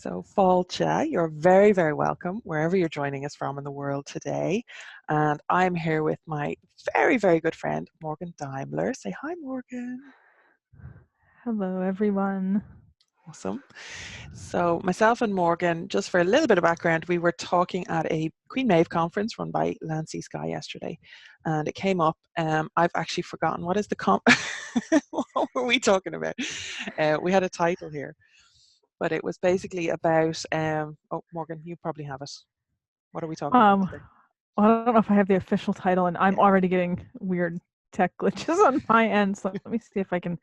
So, Falcha, you're very, very welcome wherever you're joining us from in the world today. And I'm here with my very, very good friend, Mórrígan Daimler. Say hi, Mórrígan. Hello, everyone. Awesome. So, myself and Mórrígan, just for a little bit of background, we were talking at a Queen Maeve conference run by Lancy Sky yesterday. And it came up, I've actually forgotten, what is the what were we talking about? We had a title here. But it was basically about, oh, Mórrígan, you probably have it. What are we talking about today? I don't know if I have the official title, and I'm already getting weird tech glitches on my end. So let me see if I can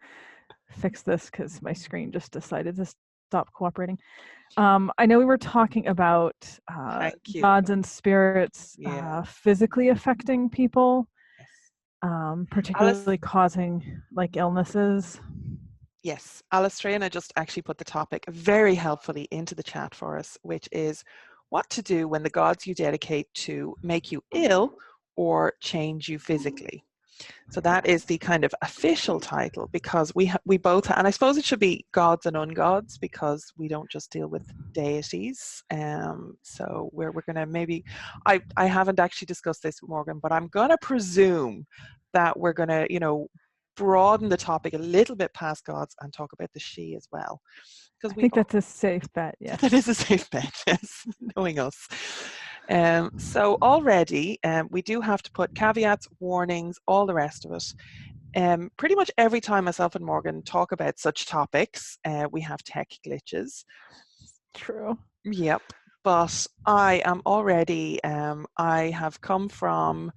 fix this because my screen just decided to stop cooperating. I know we were talking about gods and spirits physically affecting people, particularly causing like illnesses. Yes, Alistrana just actually put the topic very helpfully into the chat for us, which is what to do when the gods you dedicate to make you ill or change you physically. So that is the kind of official title, because we both, and I suppose it should be gods and ungods, because we don't just deal with deities. So we're going to maybe, I haven't actually discussed this with Mórrígan, but I'm going to presume that we're going to, broaden the topic a little bit past gods and talk about the she as well. I think that's a safe bet, yes. That is a safe bet, yes, knowing us. So already we do have to put caveats, warnings, all the rest of it. Pretty much every time myself and Mórrígan talk about such topics, we have tech glitches. True. Yep, but I am already, I have come from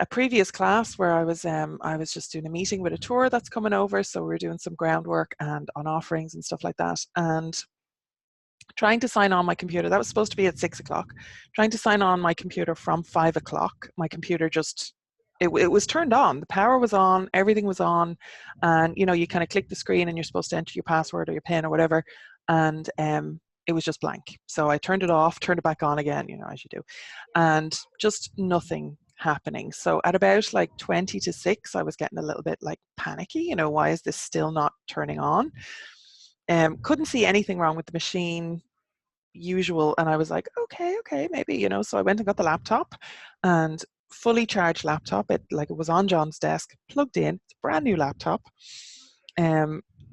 a previous class where I was just doing a meeting with a tour that's coming over, so we're doing some groundwork and on offerings and stuff like that, and trying to sign on my computer. That was supposed to be at 6 o'clock. Trying to sign on my computer from 5 o'clock. My computer just, it was turned on. The power was on, everything was on, and you kind of click the screen and you're supposed to enter your password or your PIN or whatever, and it was just blank. So I turned it off, turned it back on again, as you do, and just nothing happening. So at about like 20 to 6, I was getting a little bit like panicky, why is this still not turning on? Couldn't see anything wrong with the machine, usual, and I was like, okay, maybe, so I went and got the laptop, and fully charged laptop. It was on John's desk, plugged in. It's a brand new laptop.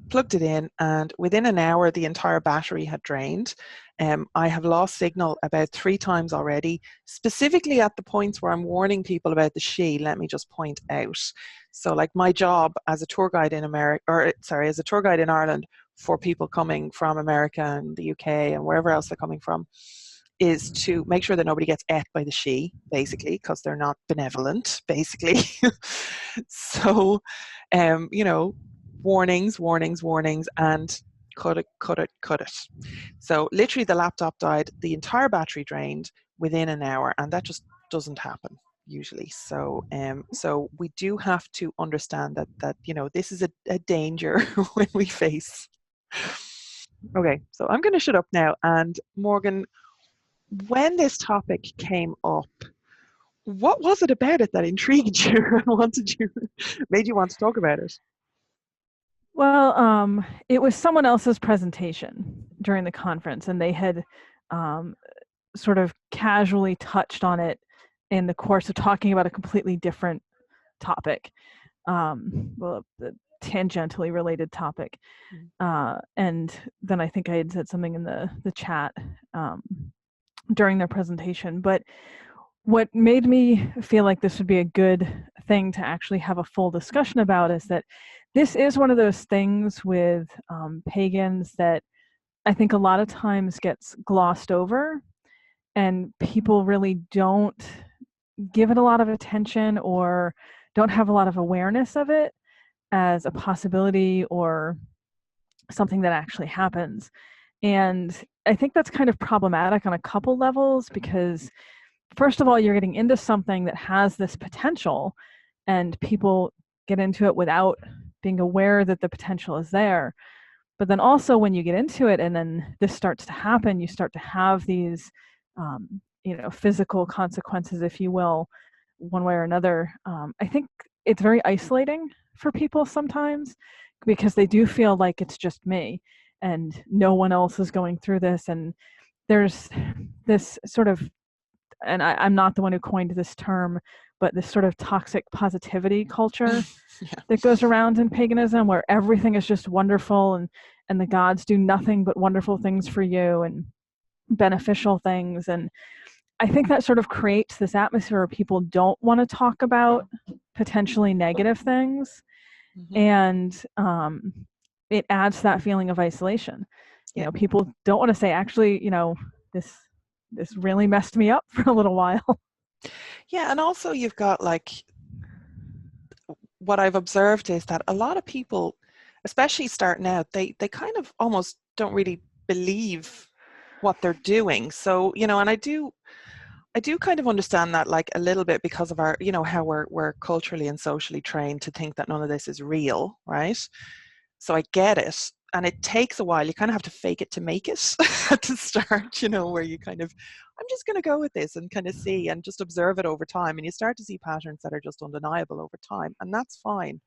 Plugged it in, and within an hour the entire battery had drained. I have lost signal about 3 times already, specifically at the points where I'm warning people about the she. Let me just point out. So like my job as a tour guide in as a tour guide in Ireland for people coming from America and the UK and wherever else they're coming from, is to make sure that nobody gets ate by the she, basically, because they're not benevolent, basically. So, warnings, and cut it. So literally the laptop died, the entire battery drained within an hour, and that just doesn't happen usually. So so we do have to understand that this is a danger when we face. Okay, so I'm going to shut up now, and Mórrígan, when this topic came up, what was it about it that intrigued you and made you want to talk about it? Well, it was someone else's presentation during the conference, and they had sort of casually touched on it in the course of talking about a completely different topic, well, the tangentially related topic. And then I think I had said something in the chat during their presentation. But what made me feel like this would be a good thing to actually have a full discussion about is that this is one of those things with pagans that I think a lot of times gets glossed over, and people really don't give it a lot of attention or don't have a lot of awareness of it as a possibility or something that actually happens. And I think that's kind of problematic on a couple levels, because first of all, you're getting into something that has this potential, and people get into it without being aware that the potential is there. But then also when you get into it and then this starts to happen, you start to have these physical consequences, if you will, one way or another. I think it's very isolating for people sometimes, because they do feel like it's just me. and no one else is going through this. And there's this sort of, and I'm not the one who coined this term, but this sort of toxic positivity culture Yeah. that goes around in paganism, where everything is just wonderful, and the gods do nothing but wonderful things for you and beneficial things. And I think that sort of creates this atmosphere where people don't want to talk about potentially negative things, Mm-hmm. and it adds to that feeling of isolation. You Yeah. know, people don't want to say, actually, you know, this really messed me up for a little while. Yeah, and also you've got like, what I've observed is that a lot of people, especially starting out, they kind of almost don't really believe what they're doing. So, you know, and I do kind of understand that, like, a little bit, because of our, you know, how we're culturally and socially trained to think that none of this is real, right? So I get it. And it takes a while. You kind of have to fake it to make it to start, you know, where you kind of, I'm just going to go with this and kind of see and just observe it over time. And you start to see patterns that are just undeniable over time. And that's fine.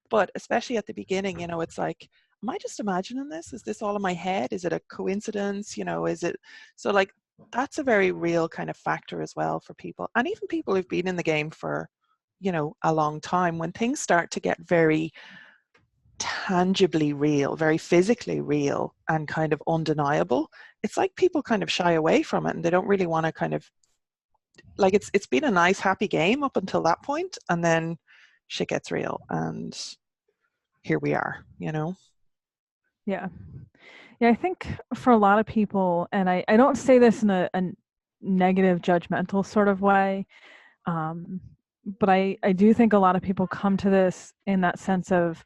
But especially at the beginning, you know, it's like, am I just imagining this? Is this all in my head? Is it a coincidence? You know, is it? So, like, that's a very real kind of factor as well for people. And even people who've been in the game for, you know, a long time, when things start to get very tangibly real, very physically real, and kind of undeniable, it's like people kind of shy away from it, and they don't really want to kind of, like, it's been a nice happy game up until that point, and then shit gets real, and here we are, you know. Yeah. Yeah, I think for a lot of people, and I don't say this in a negative, judgmental sort of way, but I do think a lot of people come to this in that sense of,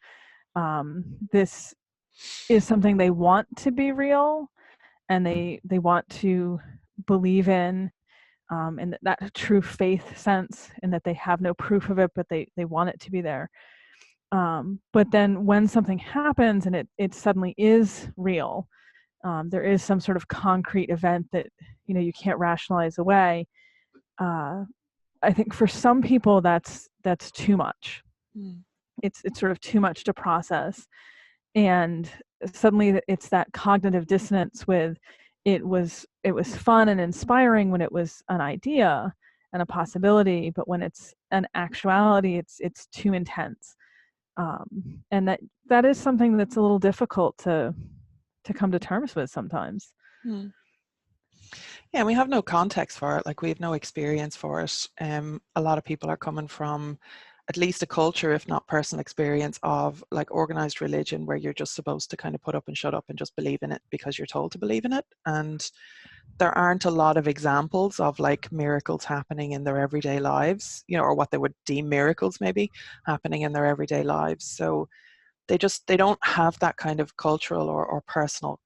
this is something they want to be real, and they want to believe in that true faith sense, and that they have no proof of it, but they want it to be there. But then when something happens and it suddenly is real, there is some sort of concrete event that, you know, you can't rationalize away. I think for some people that's too much. Mm. It's sort of too much to process, and suddenly it's that cognitive dissonance with, it was fun and inspiring when it was an idea and a possibility, but when it's an actuality, it's too intense. And that is something that's a little difficult to come to terms with sometimes. Mm. Yeah, we have no context for it, like, we have no experience for it. A lot of people are coming from at least a culture, if not personal experience, of like organized religion, where you're just supposed to kind of put up and shut up and just believe in it because you're told to believe in it. And there aren't a lot of examples of like miracles happening in their everyday lives, you know, or what they would deem miracles maybe happening in their everyday lives. So they don't have that kind of cultural or personal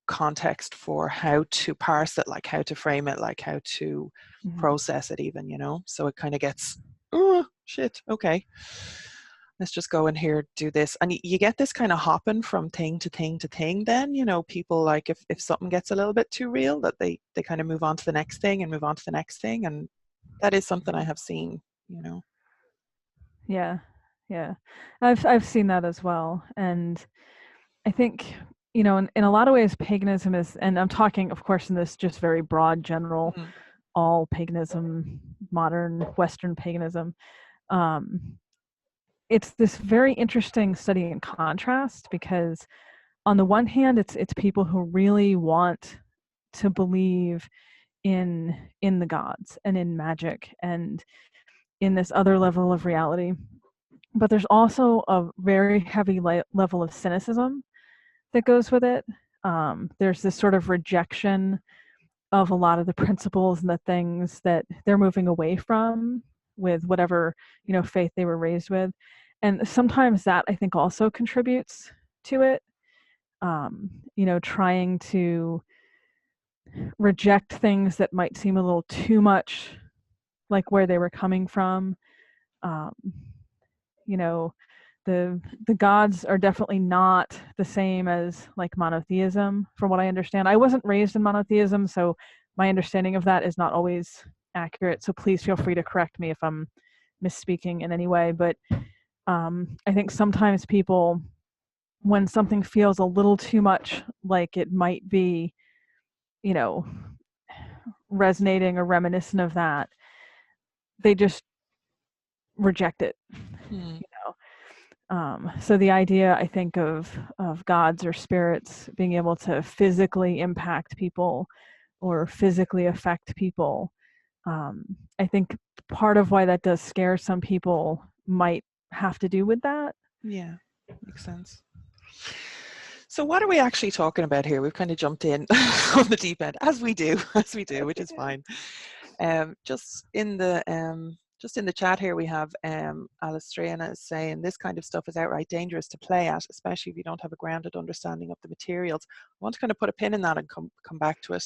context for how to parse it, like how to frame it, like how to process it even, you know. So it kind of gets, oh shit, okay, let's just go in here, do this. And you get this kind of hopping from thing to thing to thing. Then, you know, people, like, if something gets a little bit too real, that they kind of move on to the next thing and move on to the next thing. And that is something I have seen, you know. Yeah, yeah, I've seen that as well. And I think, you know, in a lot of ways, paganism is, and I'm talking, of course, in this just very broad, general, Mm. all paganism, modern Western paganism. It's this very interesting study in contrast, because on the one hand, it's people who really want to believe in the gods and in magic and in this other level of reality. But there's also a very heavy level of cynicism that goes with it. There's this sort of rejection of a lot of the principles and the things that they're moving away from with whatever, you know, faith they were raised with. And sometimes that, I think, also contributes to it. You know, trying to reject things that might seem a little too much like where they were coming from. Um, you know, the gods are definitely not the same as like monotheism, from what I understand. I wasn't raised in monotheism, so my understanding of that is not always accurate. So please feel free to correct me if I'm misspeaking in any way. But I think sometimes people when something feels a little too much like it might be, you know, resonating or reminiscent of that, they just reject it. Hmm. So the idea, I think, of gods or spirits being able to physically impact people or physically affect people, I think part of why that does scare some people might have to do with that. Yeah, makes sense. So what are we actually talking about here? We've kind of jumped in on the deep end, as we do, which is fine. Just in the chat here, we have Alistriana saying this kind of stuff is outright dangerous to play at, especially if you don't have a grounded understanding of the materials. I want to kind of put a pin in that and come back to it.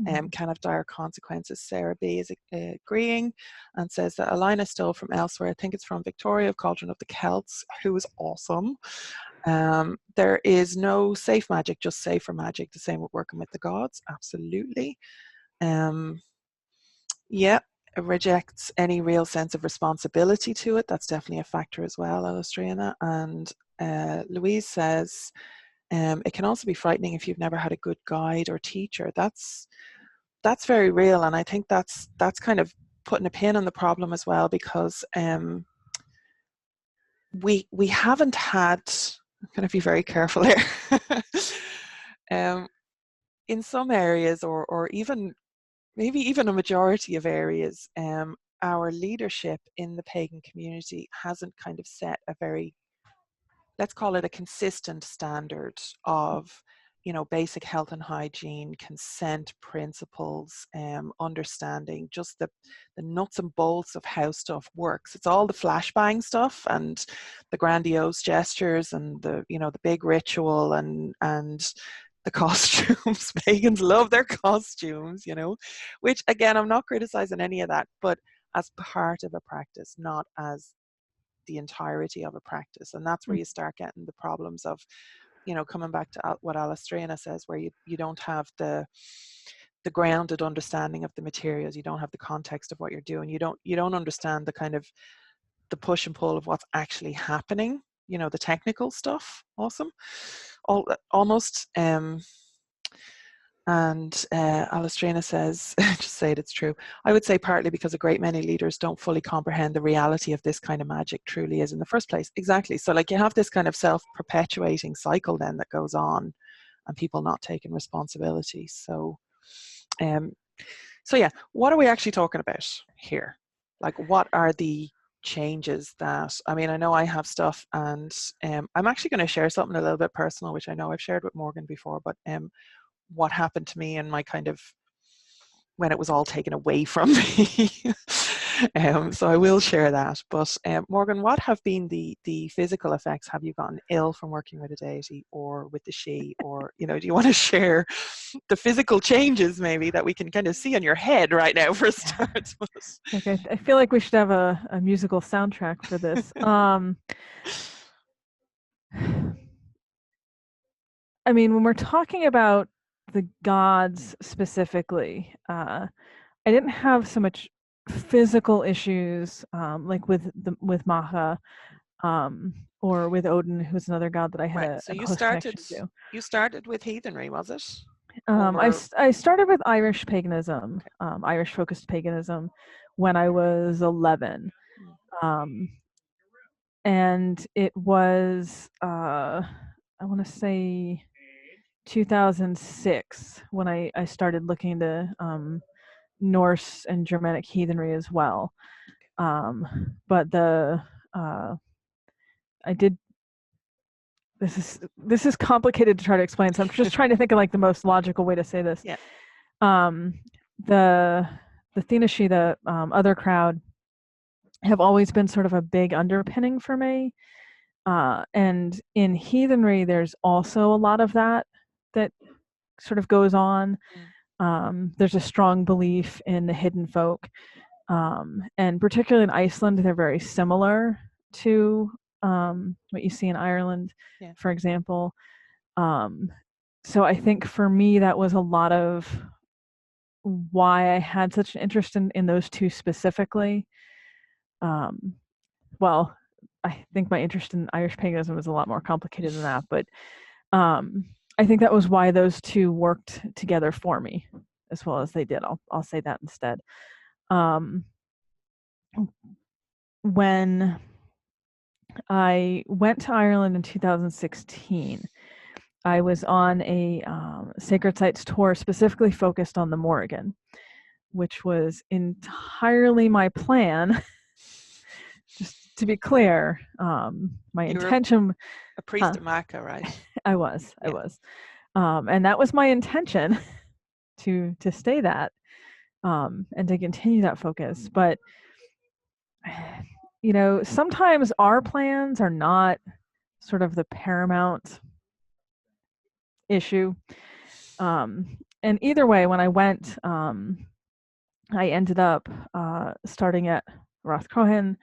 Can have dire consequences. Sarah B is agreeing and says that a line I stole from elsewhere. I think it's from Victoria of Cauldron of the Celts, who is awesome. There is no safe magic, just safer magic. The same with working with the gods. Absolutely. Yeah, it rejects any real sense of responsibility to it. That's definitely a factor as well, Illustrina. And Louise says, it can also be frightening if you've never had a good guide or teacher. That's very real, and I think that's kind of putting a pin on the problem as well, because we haven't had. I'm going to be very careful here. In some areas, or even maybe even a majority of areas, our leadership in the pagan community hasn't kind of set a very, let's call it a consistent standard of, basic health and hygiene, consent principles, understanding just the nuts and bolts of how stuff works. It's all the flashbang stuff and the grandiose gestures and the big ritual and the costumes. Pagans love their costumes, which again, I'm not criticizing any of that, but as part of a practice, not as the entirety of a practice. And that's where you start getting the problems of, coming back to what Alistrina says, where you don't have the grounded understanding of the materials, you don't have the context of what you're doing, you don't understand the kind of the push and pull of what's actually happening, the technical stuff. Awesome. Almost. And Alistrina says, just say it, it's true. I would say partly because a great many leaders don't fully comprehend the reality of this kind of magic truly is in the first place. Exactly. So like you have this kind of self-perpetuating cycle then that goes on, and people not taking responsibility. So yeah, what are we actually talking about here? Like, what are the changes that, I mean, I know I have stuff, and I'm actually going to share something a little bit personal, which I know I've shared with Morgan before, but what happened to me and my kind of when it was all taken away from me. So I will share that. But Morgan, what have been the physical effects? Have you gotten ill from working with a deity or with the she, or do you want to share the physical changes maybe that we can kind of see on your head right now for a start? Okay, I feel like we should have a musical soundtrack for this. I mean, when we're talking about the gods specifically, I didn't have so much physical issues like with Maha or with Odin, who's another god that I had right. So a close connection to. You started with heathenry, was it? I started with Irish paganism, okay. Irish focused paganism, when I was 11. And it was I want to say 2006 when I started looking into Norse and Germanic heathenry as well. But I did. This is complicated to try to explain, so I'm just trying to think of like the most logical way to say this. Yeah. The Thinashi, the other crowd, have always been sort of a big underpinning for me. And in heathenry, there's also a lot of that sort of goes on. There's a strong belief in the hidden folk. And particularly in Iceland, they're very similar to what you see in Ireland, yeah. For example. So I think for me, that was a lot of why I had such an interest in those two specifically. Well, I think my interest in Irish paganism is a lot more complicated than that, but I think that was why those two worked together for me as well as they did. I'll say that instead. When I went to Ireland in 2016, I was on a sacred sites tour specifically focused on the Mórrígan, which was entirely my plan. Just to be clear, my intention. A priest of Maca, right? I was. And that was my intention to stay that and to continue that focus. But sometimes our plans are not sort of the paramount issue. And either way, when I went, I ended up starting at Rathcrohan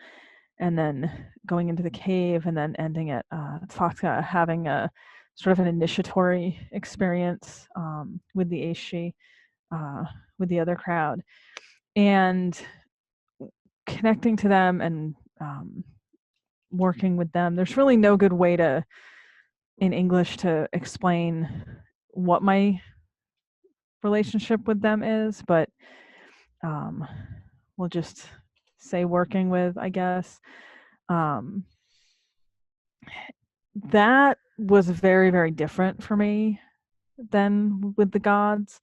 and then going into the cave and then ending at Foxca, having a sort of an initiatory experience with the Aishi, with the other crowd, and connecting to them and working with them. There's really no good way in English to explain what my relationship with them is, but we'll just say working with, I guess. That was very, very different for me than with the gods.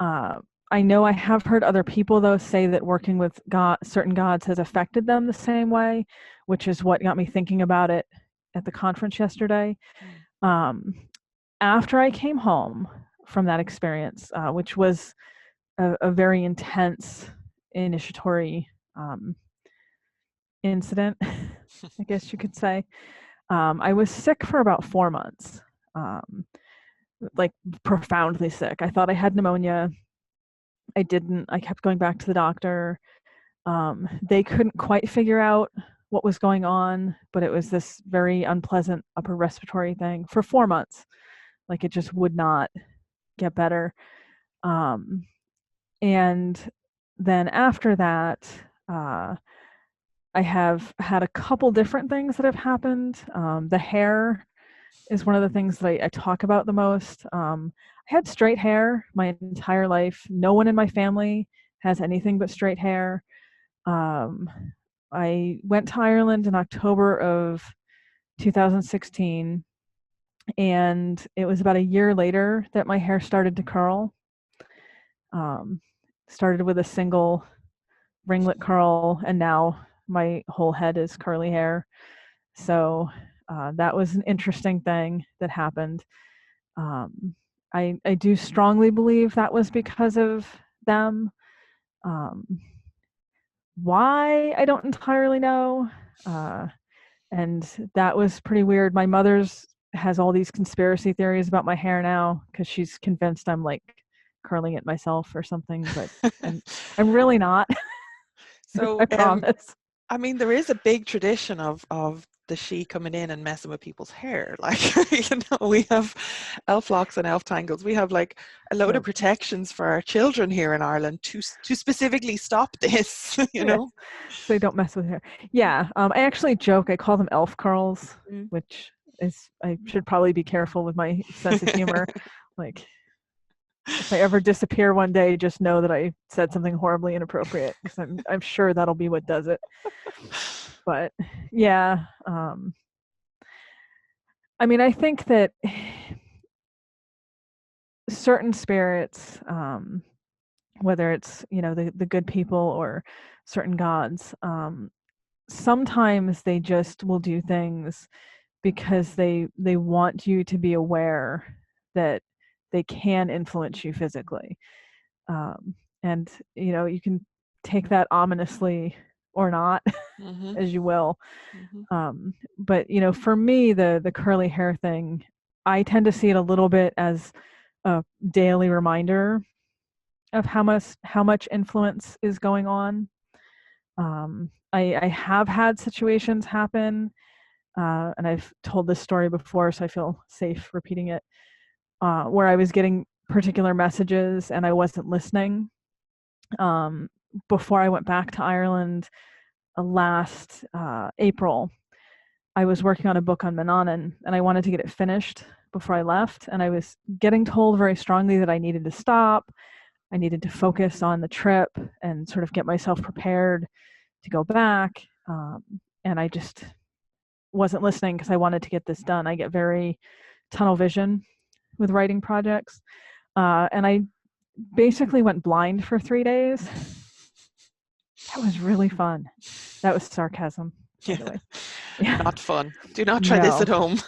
I know I have heard other people, though, say that working with certain gods has affected them the same way, which is what got me thinking about it at the conference yesterday. After I came home from that experience, which was a very intense initiatory incident, I guess you could say, I was sick for about 4 months, like profoundly sick. I thought I had pneumonia. I didn't. I kept going back to the doctor. They couldn't quite figure out what was going on, but it was this very unpleasant upper respiratory thing for 4 months. Like it just would not get better. And then after that, I have had a couple different things that have happened. The hair is one of the things that I talk about the most. I had straight hair my entire life. No one in my family has anything but straight hair. I went to Ireland in October of 2016, and it was about a year later that my hair started to curl. Started with a single ringlet curl, and now my whole head is curly hair. So that was an interesting thing that happened. I do strongly believe that was because of them. Why, I don't entirely know. And that was pretty weird. My mother's has all these conspiracy theories about my hair now because she's convinced I'm like curling it myself or something, but I'm really not. So I promise. I mean, there is a big tradition of the she coming in and messing with people's hair. Like, we have elf locks and elf tangles. We have like a load of protections for our children here in Ireland to specifically stop this, you know? So they don't mess with hair. Yeah. I actually joke, I call them elf curls, which is, I should probably be careful with my sense of humor. Like, if I ever disappear one day, just know that I said something horribly inappropriate, because I'm sure that'll be what does it. But yeah, I mean, I think that certain spirits, whether it's the good people or certain gods, sometimes they just will do things because they want you to be aware that they can influence you physically. And you can take that ominously or not, as you will. But for me, the curly hair thing, I tend to see it a little bit as a daily reminder of how much influence is going on. I have had situations happen, and I've told this story before, so I feel safe repeating it, where I was getting particular messages and I wasn't listening. Before I went back to Ireland last April, I was working on a book on Manannan, and I wanted to get it finished before I left. And I was getting told very strongly that I needed to stop. I needed to focus on the trip and sort of get myself prepared to go back. And I just wasn't listening because I wanted to get this done. I get very tunnel vision with writing projects. And I basically went blind for 3 days. That was really fun. That was sarcasm, by the way. Yeah. Not fun. Do not try this at home.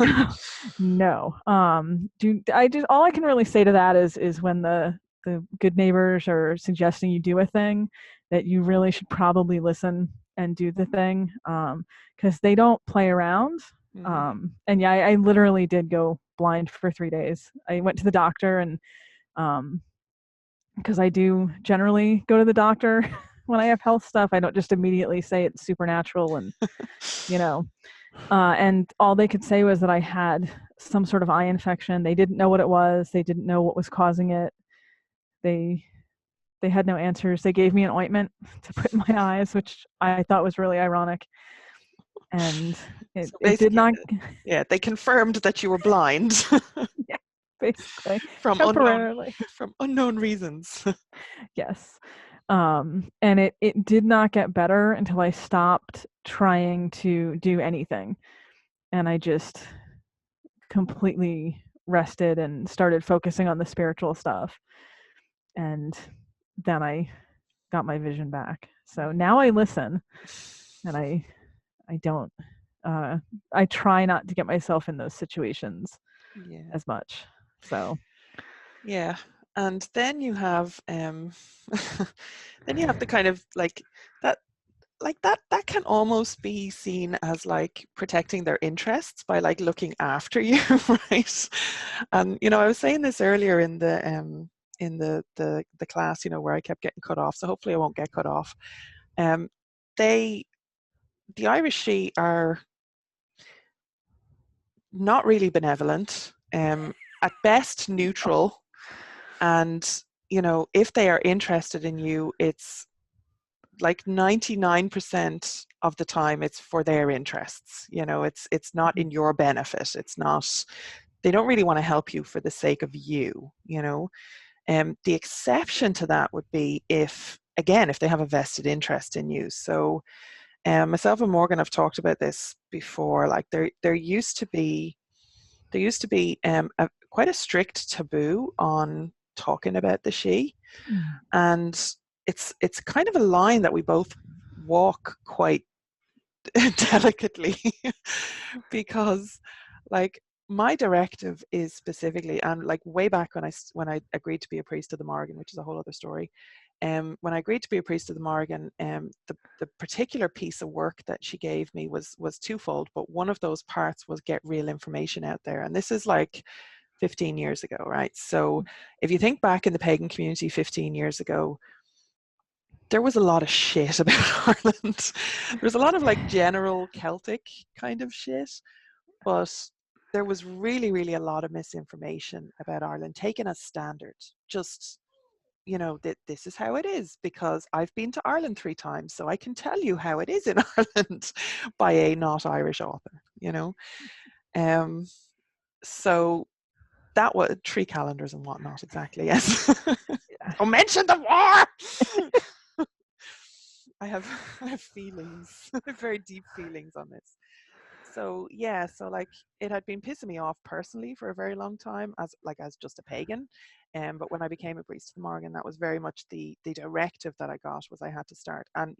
No. All I can really say to that is when the good neighbors are suggesting you do a thing, that you really should probably listen and do the thing, because they don't play around. And yeah, I literally did go blind for 3 days. I went to the doctor, and because I do generally go to the doctor when I have health stuff. I don't just immediately say it's supernatural and, and all they could say was that I had some sort of eye infection. They didn't know what it was. They didn't know what was causing it. They had no answers. They gave me an ointment to put in my eyes, which I thought was really ironic. And it did not. Yeah, they confirmed that you were blind. Yeah, basically. From unknown reasons. Yes. And it did not get better until I stopped trying to do anything. And I just completely rested and started focusing on the spiritual stuff. And then I got my vision back. So now I listen, and I don't, I try not to get myself in those situations as much. So. Yeah. And then you have, then you have the kind of that can almost be seen as like protecting their interests by like looking after you, right? And I was saying this earlier in the class, where I kept getting cut off. So hopefully I won't get cut off. The Irish Draoi are not really benevolent, at best neutral, and if they are interested in you, it's like 99% of the time it's for their interests. It's not in your benefit. It's not, they don't really want to help you for the sake of you. The exception to that would be if they have a vested interest in you. So myself and Morgan have talked about this before. Like there used to be quite a strict taboo on talking about the she, and it's kind of a line that we both walk quite delicately, because like my directive is specifically, and like way back when I agreed to be a priest of the Mórrígan, which is a whole other story. When I agreed to be a priest of the Mórrígan, the particular piece of work that she gave me was twofold, but one of those parts was get real information out there. And this is like 15 years ago, right? So if you think back in the pagan community 15 years ago, there was a lot of shit about Ireland. There was a lot of like general Celtic kind of shit, but there was really, really a lot of misinformation about Ireland taken as standard. Just, that this is how it is because I've been to Ireland 3 times, so I can tell you how it is in Ireland by a not Irish author, So that was 3 calendars and whatnot, exactly, yes. Don't mention the war! I have feelings, very deep feelings on this. So yeah, so like it had been pissing me off personally for a very long time as just a pagan. But when I became a priest of the Mórrígan, that was very much the directive that I got, was I had to start. And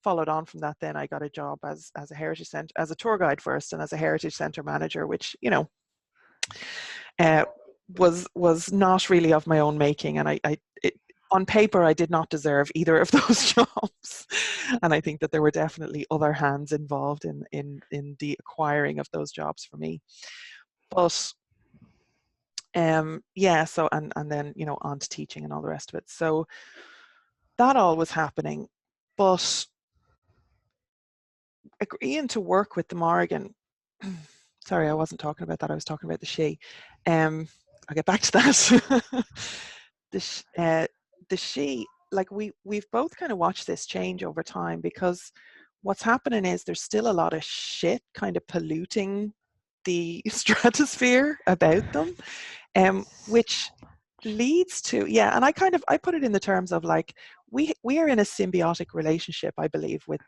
followed on from that, then I got a job as a heritage center, as a tour guide first, and as a heritage center manager, which was not really of my own making, and on paper, I did not deserve either of those jobs. And I think that there were definitely other hands involved in the acquiring of those jobs for me. But yeah, so and then on to teaching and all the rest of it. So that all was happening. But agreeing to work with the Mórrígan, sorry, I wasn't talking about that. I was talking about the she. I'll get back to that. The she, like we've both kind of watched this change over time, because what's happening is there's still a lot of shit kind of polluting the stratosphere about them, which leads to, yeah, and I put it in the terms of like, we are in a symbiotic relationship, I believe, with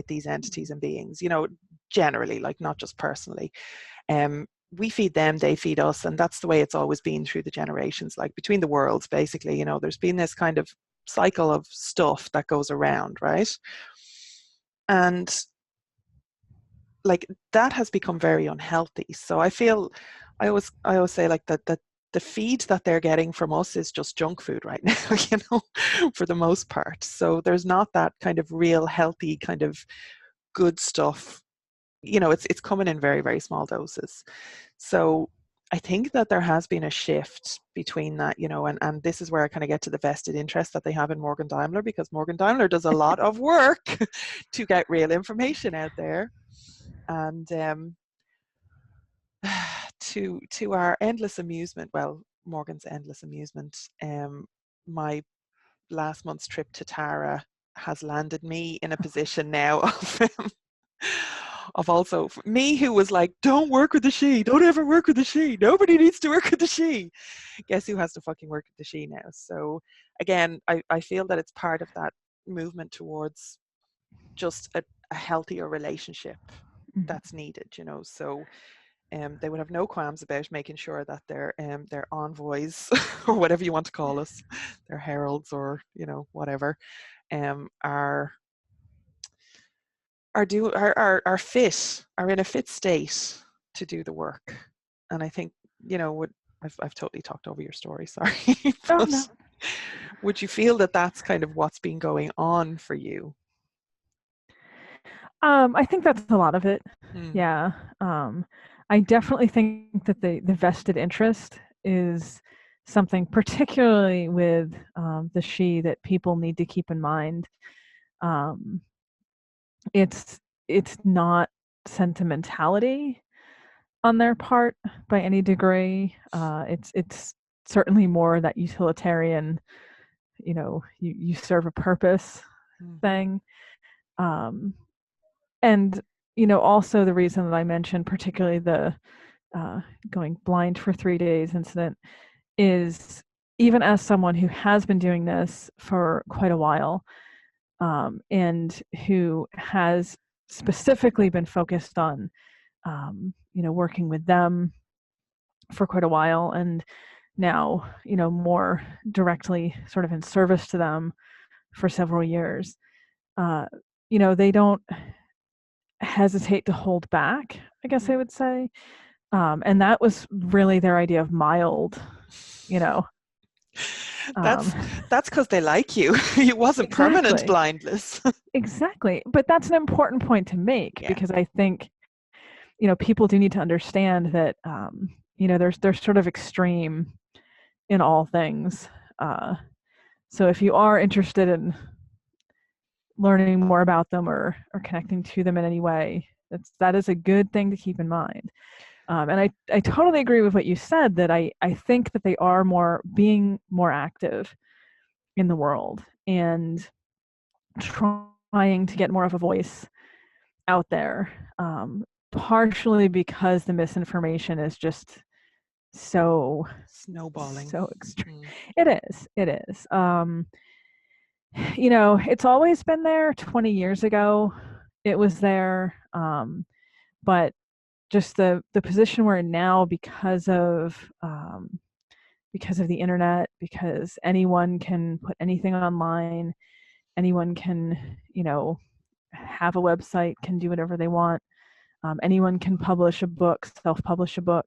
these entities and beings, you know, generally, like not just personally. We feed them, they feed us, and that's the way it's always been through the generations, like between the worlds, basically. You know, there's been this kind of cycle of stuff that goes around, right? And like that has become very unhealthy. So I feel, I always say like that the feed that they're getting from us is just junk food right now, you know, for the most part. So there's not that kind of real healthy kind of good stuff. You know, it's coming in very, very small doses. So I think that there has been a shift between that, you know, and this is where I kind of get to the vested interest that they have in Mórrígan Daimler, because Mórrígan Daimler does a lot of work to get real information out there. And to our endless amusement, well, Morgan's endless amusement, my last month's trip to Tara has landed me in a position now of also me, who was like, don't work with the she, don't ever work with the she, nobody needs to work with the she. Guess who has to fucking work with the she now? So again, I feel that it's part of that movement towards just a healthier relationship that's needed, you know. So they would have no qualms about making sure that their envoys or whatever you want to call us, their heralds or, you know, whatever, are fit, are in a fit state to do the work. And I think, you know, I've totally talked over your story, sorry. Oh, no. Would you feel that that's kind of what's been going on for you? I think that's a lot of it. Yeah. I definitely think that the vested interest is something, particularly with the she, that people need to keep in mind. It's not sentimentality on their part by any degree. It's certainly more that utilitarian, you know, you serve a purpose thing. And, you know, also the reason that I mentioned particularly the going blind for 3 days incident is, even as someone who has been doing this for quite a while, and who has specifically been focused on, you know, working with them for quite a while, and now, you know, more directly sort of in service to them for several years, you know, they don't hesitate to hold back, I guess I would say. And that was really their idea of mild, you know. That's because they like you. It wasn't permanent blindness. Exactly. But that's an important point to make, because I think, you know, people do need to understand that, you know, there's sort of extreme in all things. So if you are interested in learning more about them or connecting to them in any way, that is a good thing to keep in mind. And I totally agree with what you said, that I think that they are being more active in the world and trying to get more of a voice out there, partially because the misinformation is just so snowballing, so extreme. It is. You know, it's always been there. 20 years ago it was there, but just the position we're in now, because of the internet, because anyone can put anything online, anyone can, you know, have a website, can do whatever they want, anyone can publish a book, self-publish a book.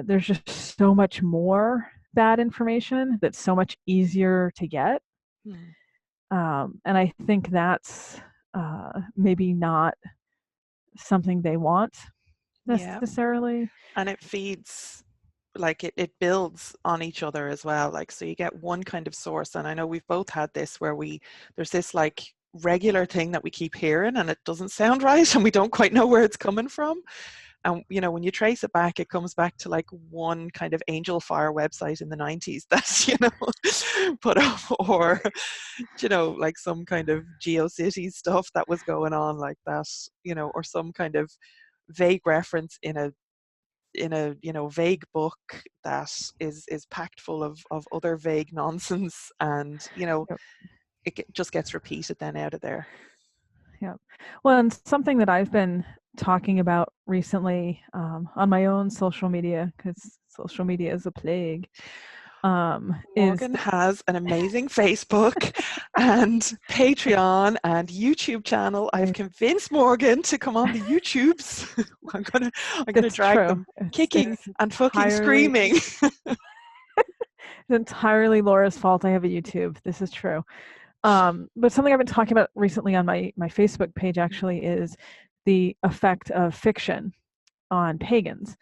There's just so much more bad information that's so much easier to get. And I think that's maybe not something they want necessarily. And it feeds, like it builds on each other as well. Like, so you get one kind of source, and I know we've both had this where there's this like regular thing that we keep hearing and it doesn't sound right and we don't quite know where it's coming from. And, you know, when you trace it back, it comes back to like one kind of Angel Fire website in the 90s that's, you know, put up, or, you know, like some kind of GeoCities stuff that was going on like that, you know, or some kind of vague reference in a you know, vague book that is packed full of other vague nonsense, and, you know, Yep. just gets repeated then out of there. Yeah. Well, and something that I've been talking about recently on my own social media, because social media is a plague, is Morgan has an amazing Facebook and Patreon and YouTube channel. I've convinced Morgan to come on the YouTubes. I'm gonna that's drag true. them kicking It's and fucking entirely, screaming. it's entirely Laura's fault. I have a YouTube. This is true. But something I've been talking about recently on my Facebook page actually is the effect of fiction on pagans,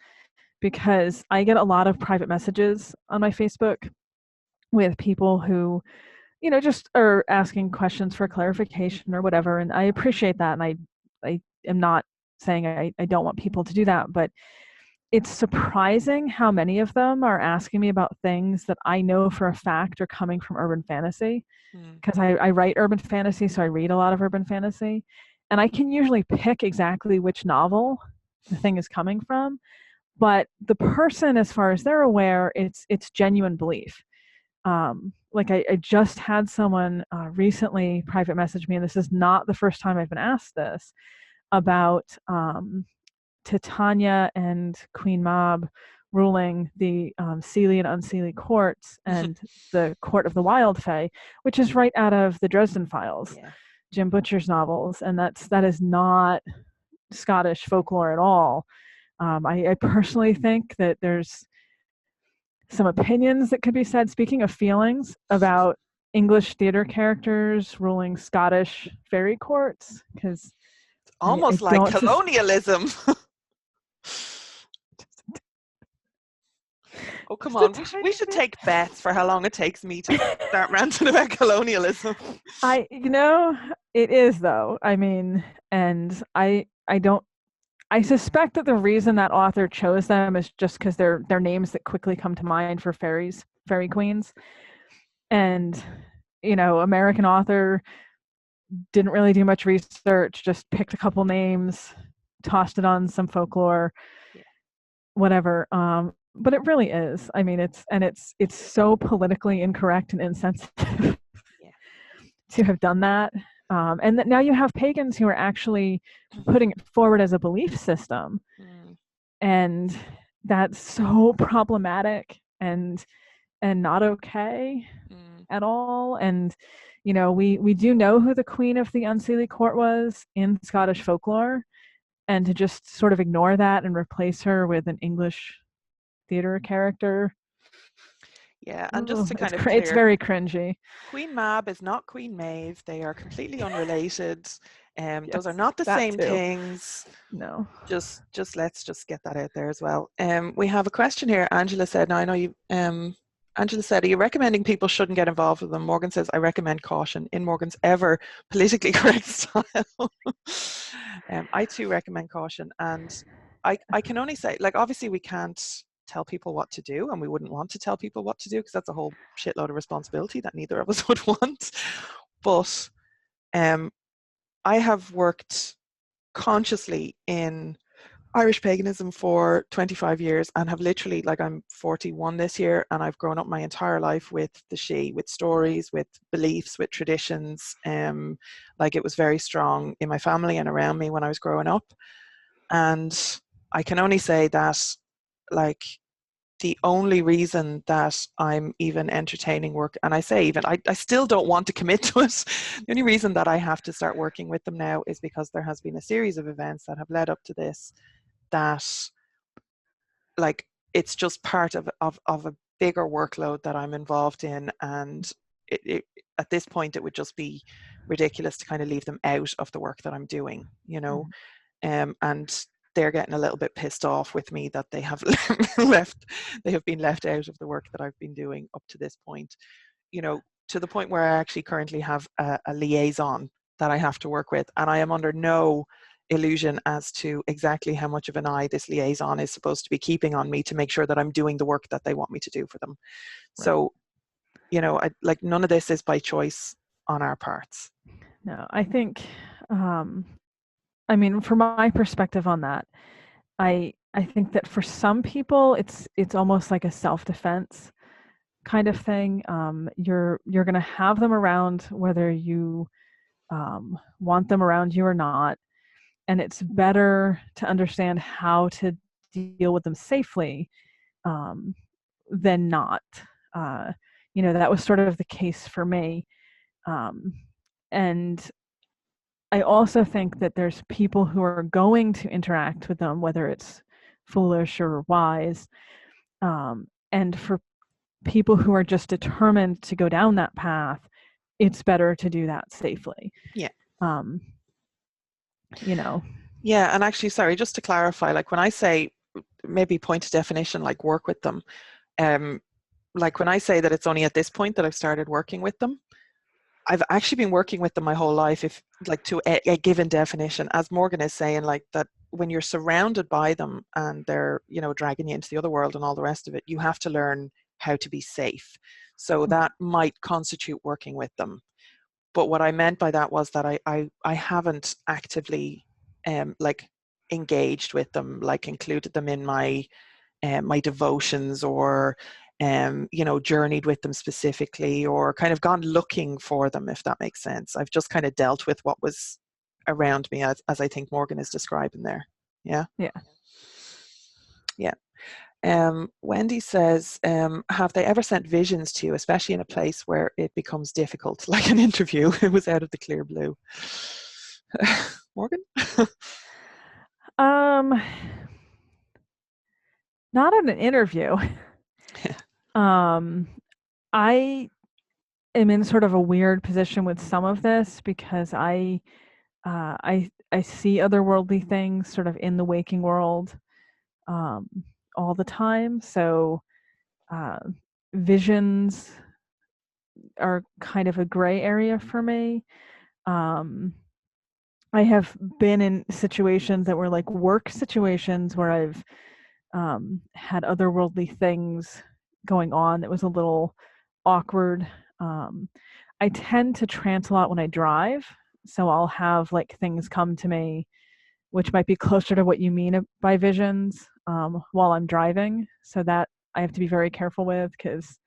because I get a lot of private messages on my Facebook with people who, you know, just are asking questions for clarification or whatever, and I appreciate that, and I am not saying I don't want people to do that, but it's surprising how many of them are asking me about things that I know for a fact are coming from urban fantasy, because I write urban fantasy, so I read a lot of urban fantasy, and I can usually pick exactly which novel the thing is coming from, but the person, as far as they're aware, it's genuine belief. Like I just had someone recently private message me, and this is not the first time I've been asked this, about Titania and Queen Mab ruling the Seelie and Unseelie courts and the Court of the Wild Fae, which is right out of the Dresden Files, Yeah. Jim Butcher's novels, and that is not Scottish folklore at all. I personally think that there's some opinions that could be said, speaking of feelings, about English theater characters ruling Scottish fairy courts, because I Almost like don't colonialism. Oh, come on. We should take bets for how long it takes me to start ranting about colonialism. you know, it is though. I mean, and I don't. I suspect that the reason that author chose them is just because they're names that quickly come to mind for fairy queens, and, you know, American author didn't really do much research, just picked a couple names, tossed it on some folklore, Yeah. whatever. But it really is. I mean, it's so politically incorrect and insensitive Yeah. to have done that. And that now you have pagans who are actually putting it forward as a belief system, and that's so problematic and not okay at all. And, you know, we do know who the Queen of the Unseelie Court was in Scottish folklore, and to just sort of ignore that and replace her with an English theater character. Yeah, and just to kind of It's clear, very cringy. Queen Mab is not Queen Maeve. They are completely unrelated. Those are Yes, not the that same too. things. No. Just let's just get that out there as well. We have a question here. Angela said, now I know you, Angela said, are you recommending people shouldn't get involved with them? Morgan says, I recommend caution in Morgan's ever politically correct style. I too recommend caution. And I can only say, like, obviously we can't tell people what to do, and we wouldn't want to tell people what to do because that's a whole shitload of responsibility that neither of us would want. But I have worked consciously in Irish paganism for 25 years and have literally, like, I'm 41 this year, and I've grown up my entire life with the She, with stories, with beliefs, with traditions. Like, it was very strong in my family and around me when I was growing up. And I can only say that, like, the only reason that I'm even entertaining work, and I say even, I still don't want to commit to it. The only reason that I have to start working with them now is because there has been a series of events that have led up to this, that, like, it's just part of a bigger workload that I'm involved in, and at this point it would just be ridiculous to kind of leave them out of the work that I'm doing, you know. And they're getting a little bit pissed off with me that they have they have been left out of the work that I've been doing up to this point, you know, to the point where I actually currently have a liaison that I have to work with, and I am under no illusion as to exactly how much of an eye this liaison is supposed to be keeping on me to make sure that I'm doing the work that they want me to do for them. Right. So, you know, like none of this is by choice on our parts. No, I think, I mean, from my perspective on that, I think that for some people, it's almost like a self-defense kind of thing. You're going to have them around whether you want them around you or not, and it's better to understand how to deal with them safely than not. You know, that was sort of the case for me, and I also think that there's people who are going to interact with them, whether it's foolish or wise, and for people who are just determined to go down that path, it's better to do that safely. Yeah. You know. Yeah, and actually, sorry, just to clarify, like when I say maybe point to definition, like work with them, like when I say that it's only at this point that I've started working with them, I've actually been working with them my whole life, if like to a given definition, as Morgan is saying, like that when you're surrounded by them and they're, you know, dragging you into the other world and all the rest of it, you have to learn how to be safe. So that might constitute working with them. But what I meant by that was that I haven't actively like engaged with them, like included them in my my devotions, or you know, journeyed with them specifically, or kind of gone looking for them, if that makes sense. I've just kind of dealt with what was around me, as I think Morgan is describing there. Yeah. Yeah. Yeah. Wendy says, have they ever sent visions to you, especially in a place where it becomes difficult, like an interview? It was out of the clear blue. Morgan? Not in an interview. I am in sort of a weird position with some of this because I see otherworldly things sort of in the waking world all the time. So visions are kind of a gray area for me. I have been in situations that were like work situations where I've had otherworldly things going on that was a little awkward. I tend to trance a lot when I drive, so I'll have like things come to me, which might be closer to what you mean by visions while I'm driving. So that I have to be very careful with, because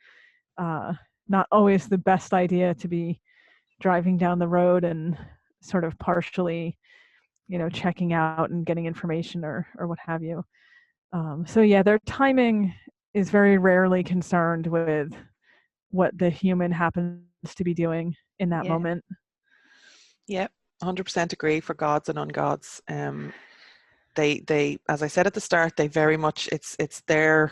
not always the best idea to be driving down the road and sort of partially, you know, checking out and getting information or what have you. So yeah, their timing is very rarely concerned with what the human happens to be doing in that moment. Yeah, 100% agree for gods and ungods. They, as I said at the start, they very much, it's their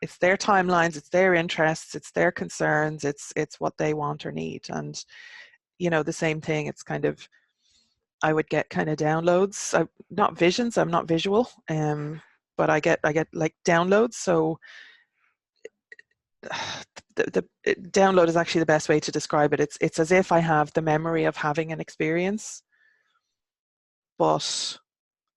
timelines, it's their interests, it's their concerns, it's what they want or need. And, you know, the same thing, it's kind of, I would get kind of downloads, not visions, I'm not visual, but I get like downloads. So the download is actually the best way to describe it. It's as if I have the memory of having an experience, but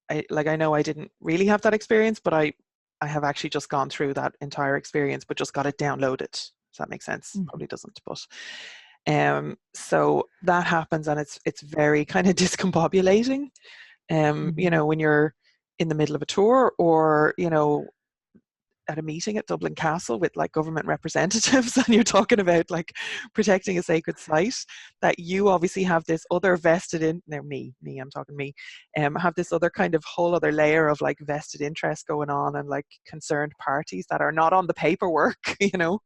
I know I didn't really have that experience, but I have actually just gone through that entire experience, but just got it downloaded. Does that make sense? Mm-hmm. Probably doesn't, but so that happens, and it's very kind of discombobulating. You know, when you're in the middle of a tour, or, you know, at a meeting at Dublin Castle with like government representatives, and you're talking about like protecting a sacred site, that you obviously have this other vested in, no, I'm talking me, have this other kind of whole other layer of like vested interest going on, and like concerned parties that are not on the paperwork, you know,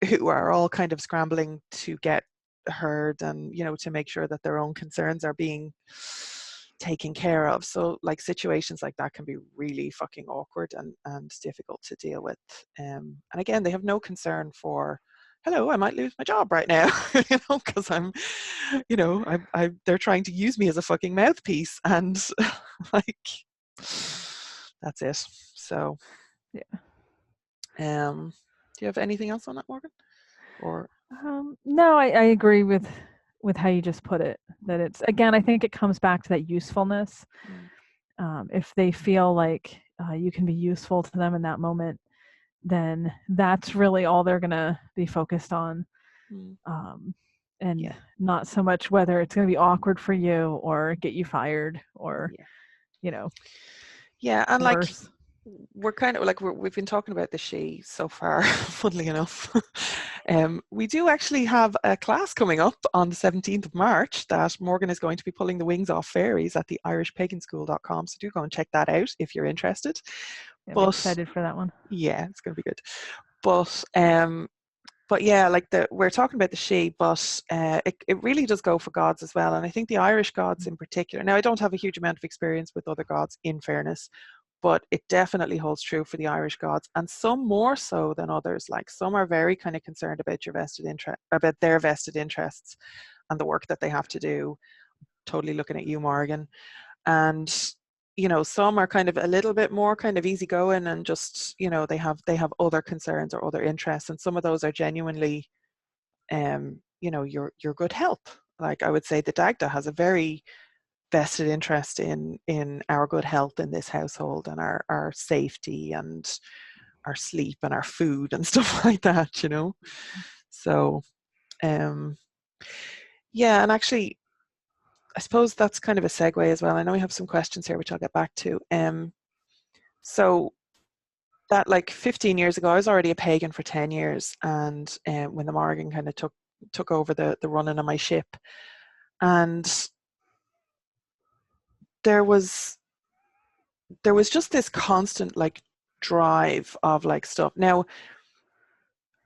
who are all kind of scrambling to get heard, and, you know, to make sure that their own concerns are being taken care of. So like situations like that can be really fucking awkward and difficult to deal with. And again, they have no concern for, hello, I might lose my job right now, you know, because I'm, you know, they're trying to use me as a fucking mouthpiece, and like that's it. So yeah. Do you have anything else on that, Morgan? Or No, I agree with with how you just put it. That it's, again, I think it comes back to that usefulness. If they feel like you can be useful to them in that moment, then that's really all they're going to be focused on. And not so much whether it's going to be awkward for you or get you fired or, you know. Yeah, and worse. like we're kind of like we've been talking about the she so far, funnily enough. We do actually have a class coming up on the 17th of March that Mórrígan is going to be pulling the wings off fairies at the irishpaganschool.com. So do go and check that out if you're interested. I'm excited for that one. Yeah, it's going to be good. But yeah, like we're talking about the she, but it really does go for gods as well. And I think the Irish gods in particular, now I don't have a huge amount of experience with other gods, in fairness, but it definitely holds true for the Irish gods, and some more so than others. Like some are very kind of concerned about their vested interests and the work that they have to do. Totally looking at you, Mórrígan. And some are kind of a little bit more kind of easygoing and just, they have other concerns or other interests, and some of those are genuinely, your good health. Like I would say the Dagda has a very vested interest in our good health in this household, and our safety and our sleep and our food and stuff like that, So, yeah, and actually, I suppose that's kind of a segue as well. I know we have some questions here, which I'll get back to. So that like 15 years ago, I was already a pagan for 10 years. And when the Mórrígan kind of took over the running of my ship, and there was just this constant like drive of like stuff. Now,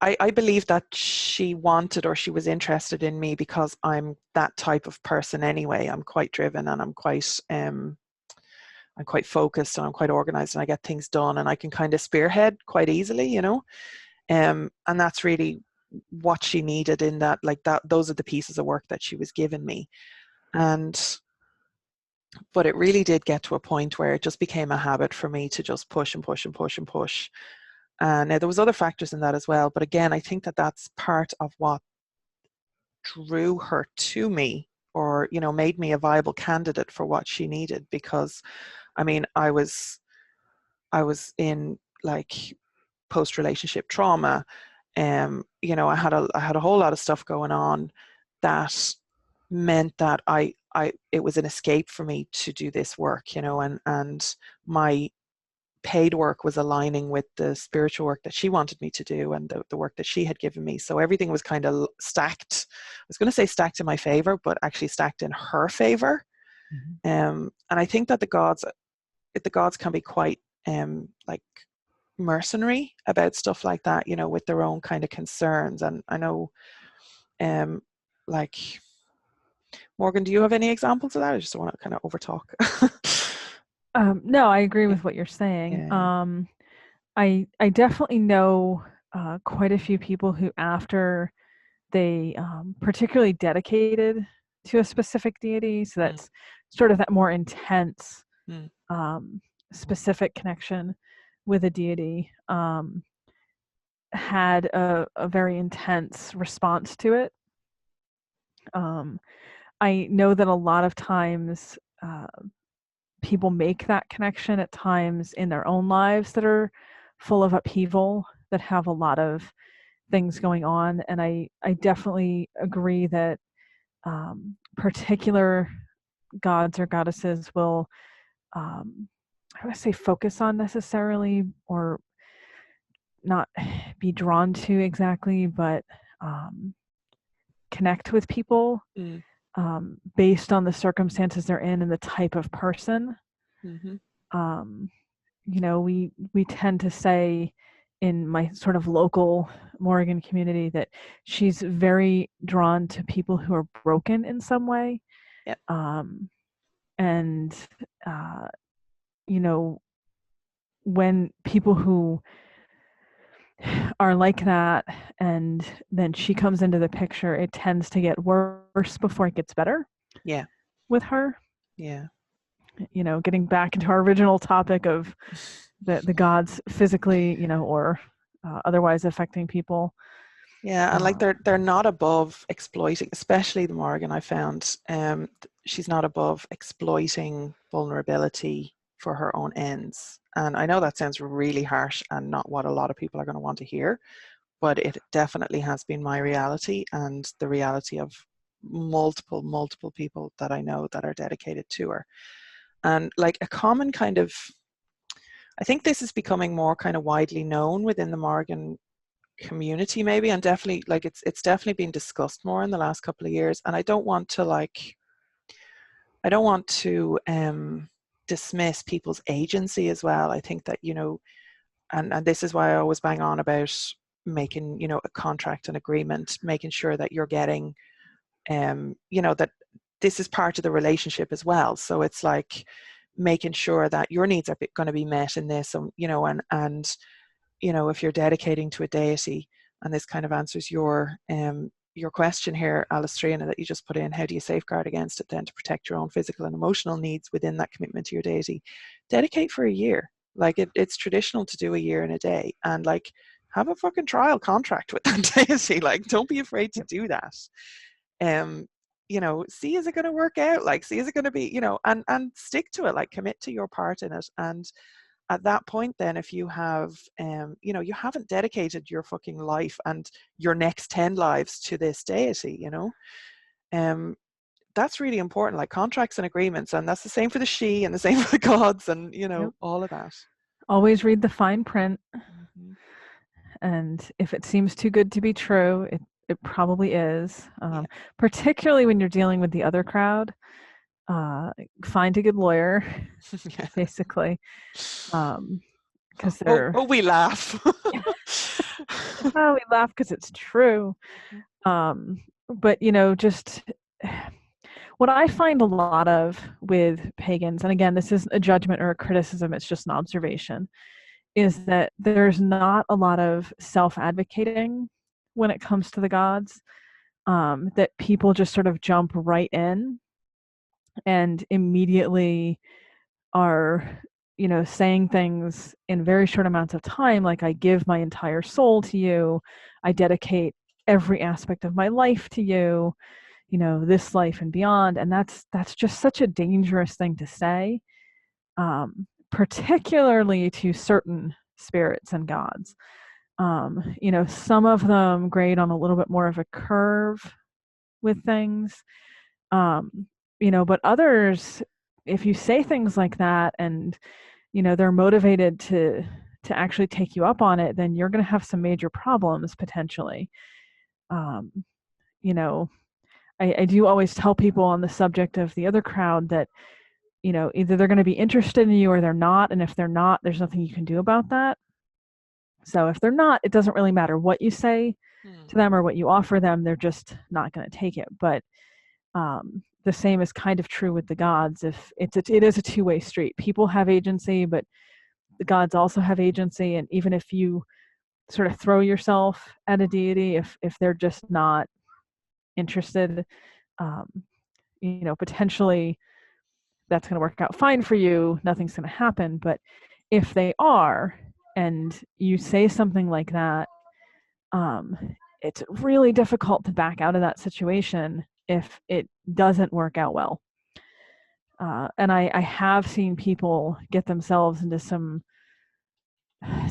I believe that she wanted, or she was interested in me because I'm that type of person anyway. I'm quite driven, and I'm quite focused, and I'm quite organized, and I get things done, and I can kind of spearhead quite easily, and that's really what she needed in that, like that, those are the pieces of work that she was giving me. But it really did get to a point where it just became a habit for me to just push and push and push and push. And now there was other factors in that as well, but again, I think that that's part of what drew her to me, or made me a viable candidate for what she needed. Because I mean, I was in like post-relationship trauma. I had a whole lot of stuff going on that meant that it was an escape for me to do this work, and my paid work was aligning with the spiritual work that she wanted me to do, and the work that she had given me. So everything was kind of stacked. I was going to say stacked in my favor, but actually stacked in her favor. And I think that the gods can be quite like mercenary about stuff like that, with their own kind of concerns. And I know, like, Mórrígan, do you have any examples of that? I just don't want to kind of overtalk. No, I agree with what you're saying. Yeah. I definitely know quite a few people who, after they particularly dedicated to a specific deity, so that's sort of that more intense specific connection with a deity, had a very intense response to it. I know that a lot of times people make that connection at times in their own lives that are full of upheaval, that have a lot of things going on. And I definitely agree that particular gods or goddesses will, I would say, focus on necessarily, or not be drawn to exactly, but connect with people based on the circumstances they're in and the type of person. We tend to say in my sort of local Mórrígan community that she's very drawn to people who are broken in some way. Yep. And when people who are like that, and then she comes into the picture, it tends to get worse before it gets better. Yeah. With her. Yeah. Getting back into our original topic of the gods physically, or otherwise affecting people. Yeah, and like they're not above exploiting, especially the Mórrígan. I found she's not above exploiting vulnerability for her own ends. And I know that sounds really harsh and not what a lot of people are going to want to hear, but it definitely has been my reality and the reality of multiple people that I know that are dedicated to her. And like a common kind of, I think this is becoming more kind of widely known within the Mórrígan community maybe, and definitely like it's definitely been discussed more in the last couple of years. And I don't want to dismiss people's agency as well. I think that, you know, and this is why I always bang on about making, you know, a contract and agreement, making sure that you're getting you know, that this is part of the relationship as well. So it's like making sure that your needs are going to be met in this, and you know, and you know, if you're dedicating to a deity, and this kind of answers your question here, Alistrina, that you just put in, how do you safeguard against it then to protect your own physical and emotional needs within that commitment to your deity? Dedicate for a year. Like it's traditional to do a year and a day, and like have a fucking trial contract with that deity. Like don't be afraid to do that. You know, see, is it going to work out? Like, see, is it going to be, you know, and stick to it, like commit to your part in it. And at that point then, if you have you know, you haven't dedicated your fucking life and your next 10 lives to this deity, you know, that's really important, like contracts and agreements. And that's the same for the she and the same for the gods, and you know, all of that. Always read the fine print. Mm-hmm. And if it seems too good to be true, it probably is. Yeah. Particularly when you're dealing with the other crowd. Find a good lawyer, Yeah. basically. Because We laugh. we laugh because it's true. But you know, just what I find a lot of with pagans, and again, this isn't a judgment or a criticism, it's just an observation, is that there's not a lot of self-advocating when it comes to the gods. That people just sort of jump right in and immediately are, you know, saying things in very short amounts of time, like, I give my entire soul to you, I dedicate every aspect of my life to you, you know, this life and beyond. And that's just such a dangerous thing to say, particularly to certain spirits and gods. You know, some of them grade on a little bit more of a curve with things, you know, but others, if you say things like that and, you know, they're motivated to actually take you up on it, then you're going to have some major problems potentially. You know, I do always tell people on the subject of the other crowd that, you know, either they're going to be interested in you or they're not. And if they're not, there's nothing you can do about that. So if they're not, it doesn't really matter what you say to them or what you offer them, they're just not going to take it. But the same is kind of true with the gods. If it is a two-way street. People have agency, but the gods also have agency. And even if you sort of throw yourself at a deity, if they're just not interested, you know, potentially that's going to work out fine for you. Nothing's going to happen. But if they are, and you say something like that, it's really difficult to back out of that situation if it doesn't work out well. And I have seen people get themselves into some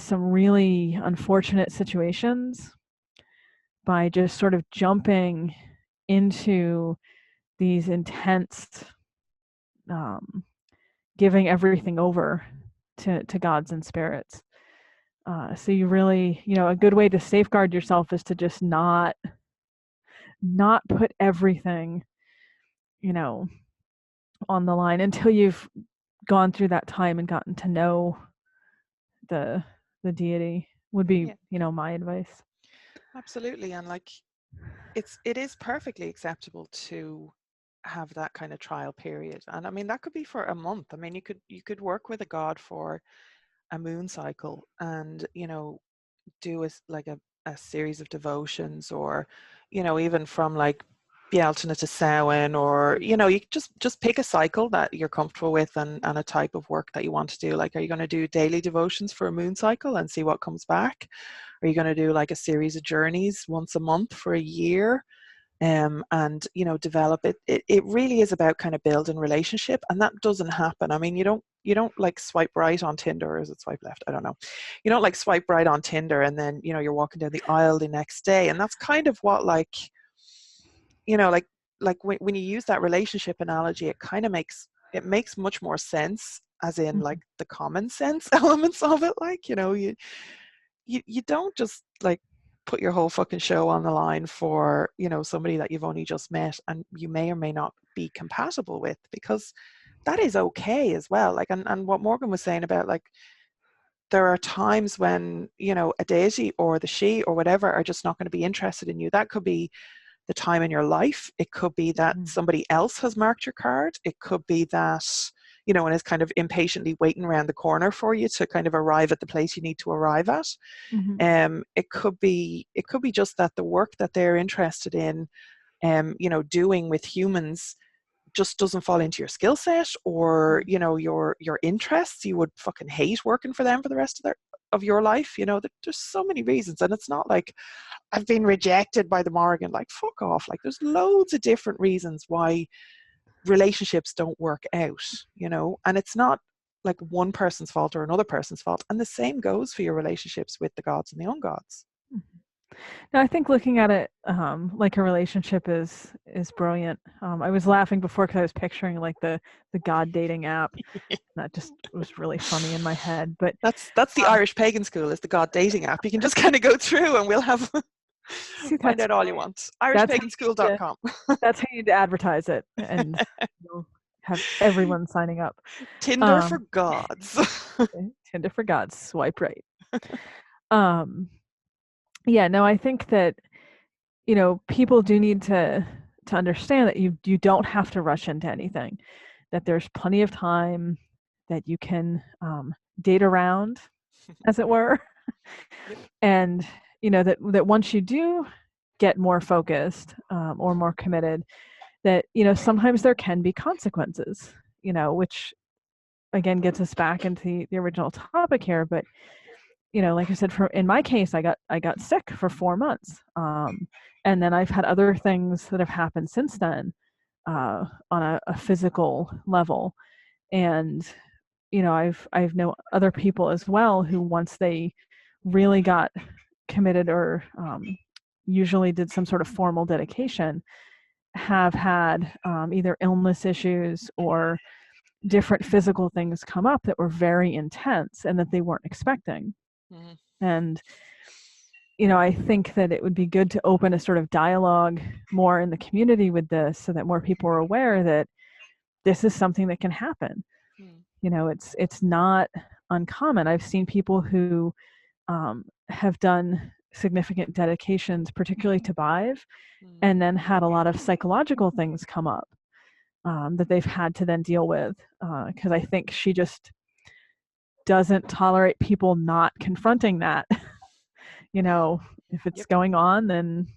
really unfortunate situations by just sort of jumping into these intense, giving everything over to gods and spirits. So you really, you know, a good way to safeguard yourself is to just not put everything, you know, on the line until you've gone through that time and gotten to know the deity, would be, Yeah. you know, my advice. Absolutely. And like it is perfectly acceptable to have that kind of trial period. And I mean that could be for a month. I mean you could work with a god for a moon cycle, and you know, do like a series of devotions, or you know, even from like Bealtaine to Samhain, or you just pick a cycle that you're comfortable with, and a type of work that you want to do. Like, are you going to do daily devotions for a moon cycle and see what comes back? Are you going to do like a series of journeys once a month for a year? And develop it. It really is about kind of building relationship, and that doesn't happen. I mean, you don't like swipe right on Tinder, or is it swipe left? I don't know. You don't like swipe right on Tinder and then you're walking down the aisle the next day. And that's kind of what, like, when you use that relationship analogy, it makes much more sense, as in like the common sense elements of it. Like, you don't just like put your whole fucking show on the line for somebody that you've only just met and you may or may not be compatible with, because that is okay as well. Like, and what Morgan was saying about, like, there are times when a deity or the she or whatever are just not going to be interested in you. That could be the time in your life. It could be that somebody else has marked your card. It could be that and is kind of impatiently waiting around the corner for you to kind of arrive at the place you need to arrive at. It could be just that the work that they're interested in doing with humans just doesn't fall into your skill set, or your interests. You would fucking hate working for them for the rest of your life. There's so many reasons, and it's not like I've been rejected by the Mórrígan. Like, fuck off. Like, there's loads of different reasons why relationships don't work out, and it's not like one person's fault or another person's fault. And the same goes for your relationships with the gods and the ungods. Now, I think looking at it like a relationship is brilliant. I was laughing before because I was picturing like the god dating app. That just was really funny in my head. But that's the Irish Pagan school, is the god dating app. You can just kind of go through and we'll have find out all you want. irishpaganschool.com. That's how you advertise it, and you'll have everyone signing up. Tinder for gods. Tinder for gods. Swipe right. Yeah, no, I think that people do need to understand that you don't have to rush into anything, that there's plenty of time, that you can date around, as it were. And that once you do get more focused or more committed, that sometimes there can be consequences, which again gets us back into the original topic here. But like I said, in my case, I got sick for 4 months, and then I've had other things that have happened since then on a physical level. And I've known other people as well who, once they really got committed or usually did some sort of formal dedication, have had either illness issues or different physical things come up that were very intense and that they weren't expecting. And I think that it would be good to open a sort of dialogue more in the community with this, so that more people are aware that this is something that can happen. It's not uncommon. I've seen people who have done significant dedications, particularly to Baive, and then had a lot of psychological things come up that they've had to then deal with, because I think she just doesn't tolerate people not confronting that. If it's going on, then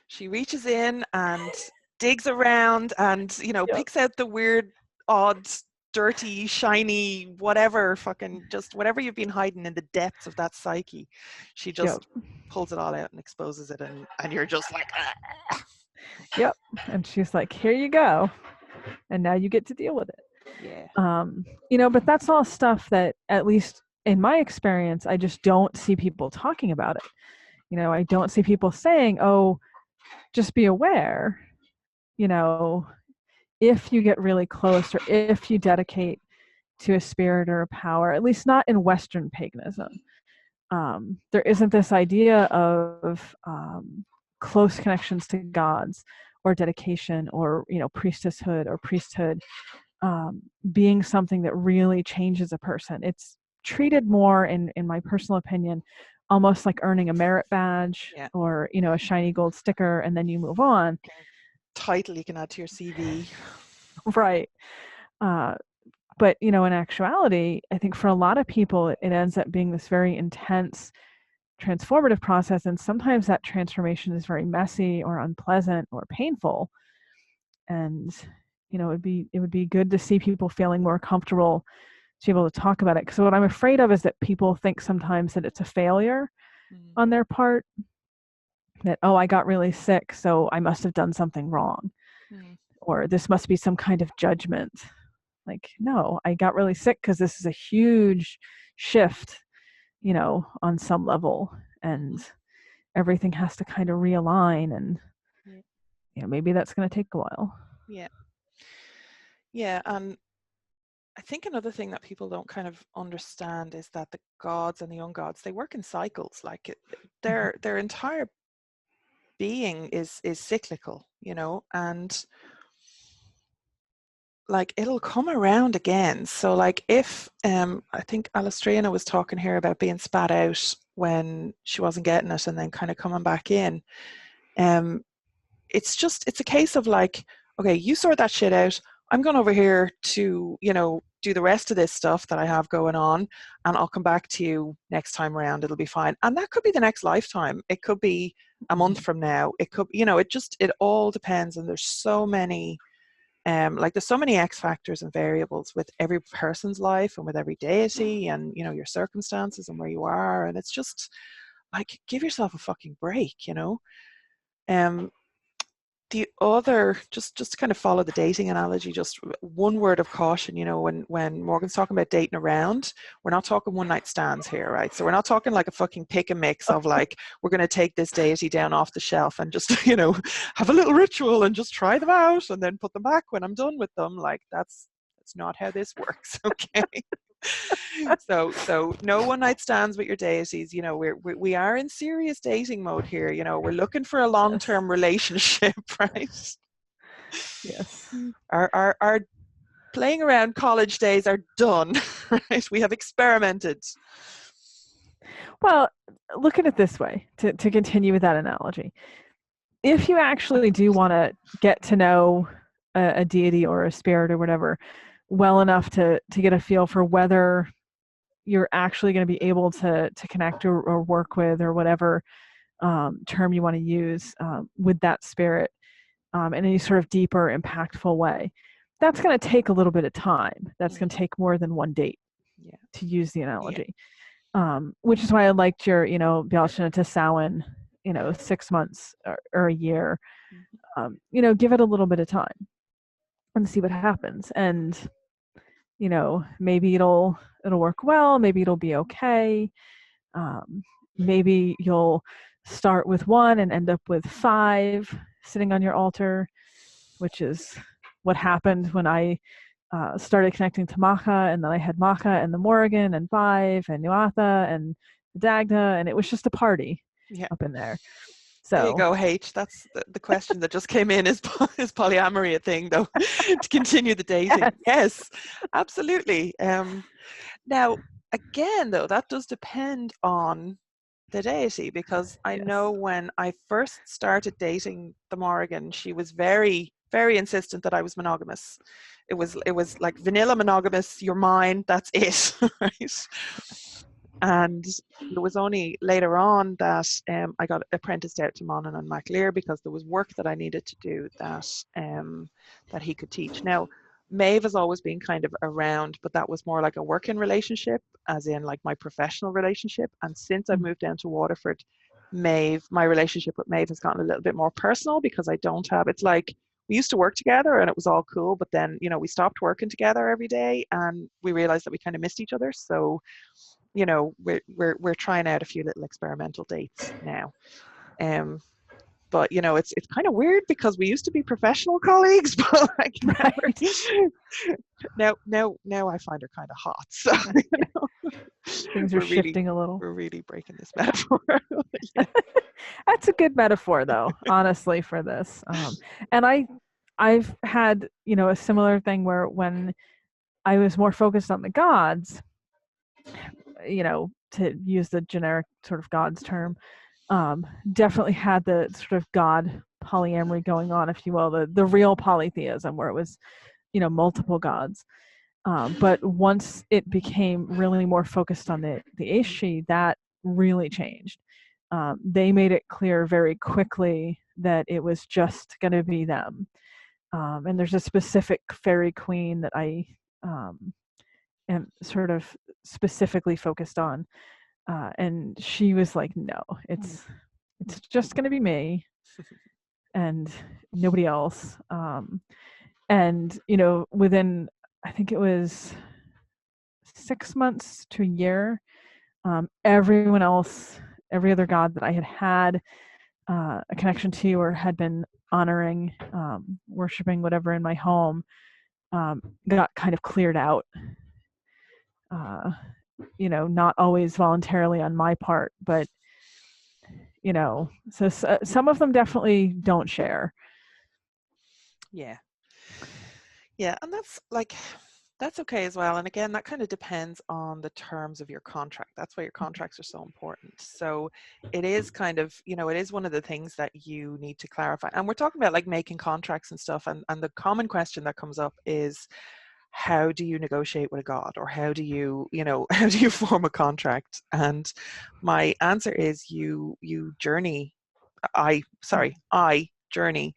she reaches in and digs around and picks out the weird, odd, dirty, shiny, whatever, fucking just whatever you've been hiding in the depths of that psyche. She just pulls it all out and exposes it, and you're just like, ah. Yep. And she's like, here you go, and now you get to deal with it. But that's all stuff that, at least in my experience, I just don't see people talking about it. I don't see people saying, oh, just be aware, if you get really close, or if you dedicate to a spirit or a power, at least not in Western paganism. There isn't this idea of close connections to gods, or dedication, or priestesshood or priesthood being something that really changes a person. It's treated more, in my personal opinion, almost like earning a merit badge, or a shiny gold sticker, and then you move on. Title you can add to your CV. Right. But in actuality, I think for a lot of people, it ends up being this very intense, transformative process, and sometimes that transformation is very messy or unpleasant or painful. And it would be good to see people feeling more comfortable to be able to talk about it. Because what I'm afraid of is that people think sometimes that it's a failure on their part, that, oh, I got really sick, so I must have done something wrong, or this must be some kind of judgment. Like, no, I got really sick because this is a huge shift, on some level, and everything has to kind of realign, and maybe that's going to take a while. And I think another thing that people don't kind of understand is that the gods and the ungods, they work in cycles. Like their entire being is cyclical, and like it'll come around again. So like if I think Alistrina was talking here about being spat out when she wasn't getting it and then kind of coming back in. It's a case of like, okay, you sort that shit out. I'm going over here to, do the rest of this stuff that I have going on, and I'll come back to you next time around. It'll be fine. And that could be the next lifetime. It could be a month from now. It could, it all depends. And there's so many, there's so many X factors and variables with every person's life and with every deity and, your circumstances and where you are. And it's just like, give yourself a fucking break, the other, just to kind of follow the dating analogy, just one word of caution, when Morgan's talking about dating around, we're not talking one night stands here, right? So we're not talking like a fucking pick and mix of like, we're going to take this deity down off the shelf and just, have a little ritual and just try them out and then put them back when I'm done with them. Like that's not how this works, okay? So no one night stands with your deities. We are in serious dating mode here. We're looking for a long-term relationship, right? Yes. Our playing around college days are done, right? We have experimented. Well, look at it this way, to continue with that analogy. If you actually do want to get to know a deity or a spirit or whatever well enough to get a feel for whether you're actually going to be able to connect or work with, or whatever term you want to use, with that spirit in any sort of deeper, impactful way, that's going to take a little bit of time. That's going to take more than one date, to use the analogy. Which is why I liked your, Bialshina to Samhain, 6 months or a year. Give it a little bit of time and see what happens. And, maybe it'll work well. Maybe it'll be okay. Maybe you'll start with 1 and end up with 5 sitting on your altar, which is what happened when I started connecting to Macha, and then I had Macha and the Mórrígan and 5 and Nuatha and Dagda, and it was just a party up in there. So there you go, H. That's the question that just came in. Is polyamory a thing, though, to continue the dating? Yes, absolutely. Now, again, though, that does depend on the deity, because I know when I first started dating the Mórrígan, she was very, very insistent that I was monogamous. It was like vanilla monogamous. You're mine. That's it, right? And it was only later on that I got apprenticed out to Monaghan and MacLear, because there was work that I needed to do that he could teach. Now, Maeve has always been kind of around, but that was more like a working relationship, as in like my professional relationship. And since I've moved down to Waterford, my relationship with Maeve has gotten a little bit more personal, because I don't have, it's like we used to work together and it was all cool, but then, we stopped working together every day and we realized that we kind of missed each other. So, we're trying out a few little experimental dates now. But it's kind of weird, because we used to be professional colleagues, but like now I find her kind of hot. So things are shifting a little. We're really breaking this metaphor. That's a good metaphor, though, honestly, for this. And I've had a similar thing where when I was more focused on the gods, to use the generic sort of gods term, definitely had the sort of god polyamory going on, if you will, the real polytheism, where it was multiple gods. But once it became really more focused on the Aishi, that really changed. They made it clear very quickly that it was just going to be them. And there's a specific fairy queen that I am sort of specifically focused on. And she was like, no, it's just going to be me and nobody else. And, within, I think it was 6 months to a year, everyone else, every other god that I had a connection to or had been honoring, worshiping, whatever, in my home, got kind of cleared out. Not always voluntarily on my part, but so some of them definitely don't share. Yeah, and that's okay as well. And again, that kind of depends on the terms of your contract. That's why your contracts are so important. So it is kind of, it is one of the things that you need to clarify. And we're talking about like making contracts and stuff. And the common question that comes up is, how do you negotiate with a god, or how do you, how do you form a contract? And my answer is you journey. I journey.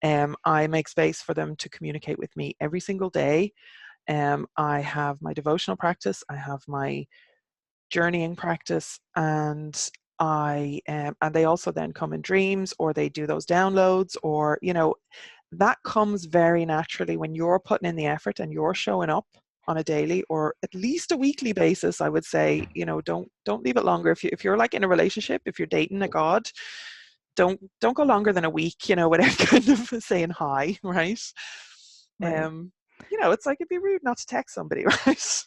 I make space for them to communicate with me every single day. I have my devotional practice, I have my journeying practice, and and they also then come in dreams, or they do those downloads, or that comes very naturally when you're putting in the effort and you're showing up on a daily or at least a weekly basis. I would say, don't leave it longer. If you're like in a relationship, if you're dating a god, don't go longer than a week, without kind of saying hi, right? Right. It's like, it'd be rude not to text somebody, right?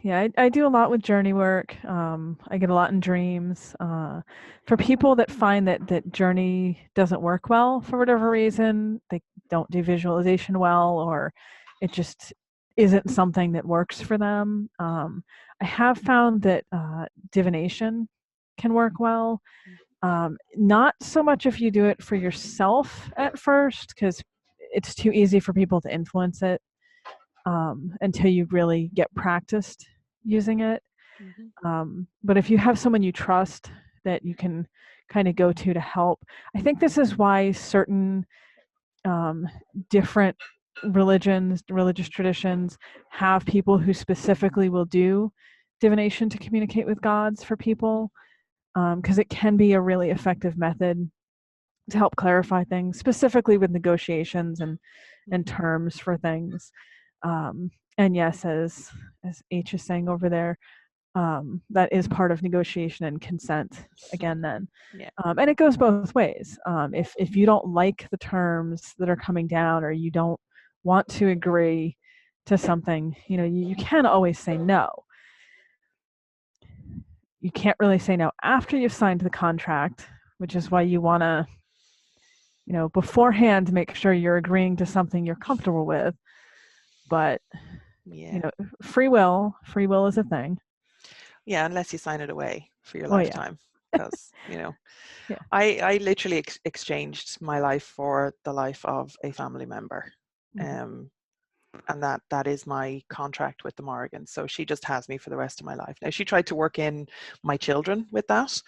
Yeah, I do a lot with journey work. I get a lot in dreams. For people that find that journey doesn't work well for whatever reason, they don't do visualization well, or it just isn't something that works for them. I have found that divination can work well. Not so much if you do it for yourself at first, because it's too easy for people to influence it until you really get practiced using it. But if you have someone you trust that you can kind of go to help, I think this is why certain different religious traditions have people who specifically will do divination to communicate with gods for people, because it can be a really effective method to help clarify things, specifically with negotiations and terms for things. And yes, as H is saying over there, that is part of negotiation and consent again then. Yeah. And it goes both ways. If you don't like the terms that are coming down, or you don't want to agree to something, you can always say no. You can't really say no after you've signed the contract, which is why you want to, beforehand make sure you're agreeing to something you're comfortable with. But free will is a thing. Yeah, unless you sign it away for your lifetime. Because yeah. I literally exchanged my life for the life of a family member. And that is my contract with the Mórrígan. So she just has me for the rest of my life. Now, she tried to work in my children with that,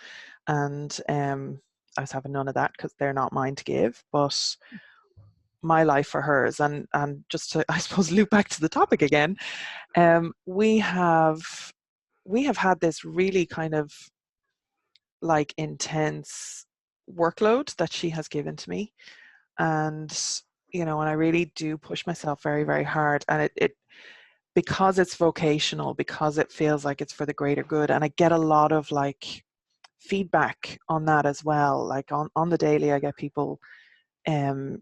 and I was having none of that because they're not mine to give, but my life for hers. And just to, I suppose, loop back to the topic again, we have had this really kind of like intense workload that she has given to me, and and I really do push myself very, very hard, and it because it's vocational, because it feels like it's for the greater good, and I get a lot of like feedback on that as well. Like on the daily, I get people telling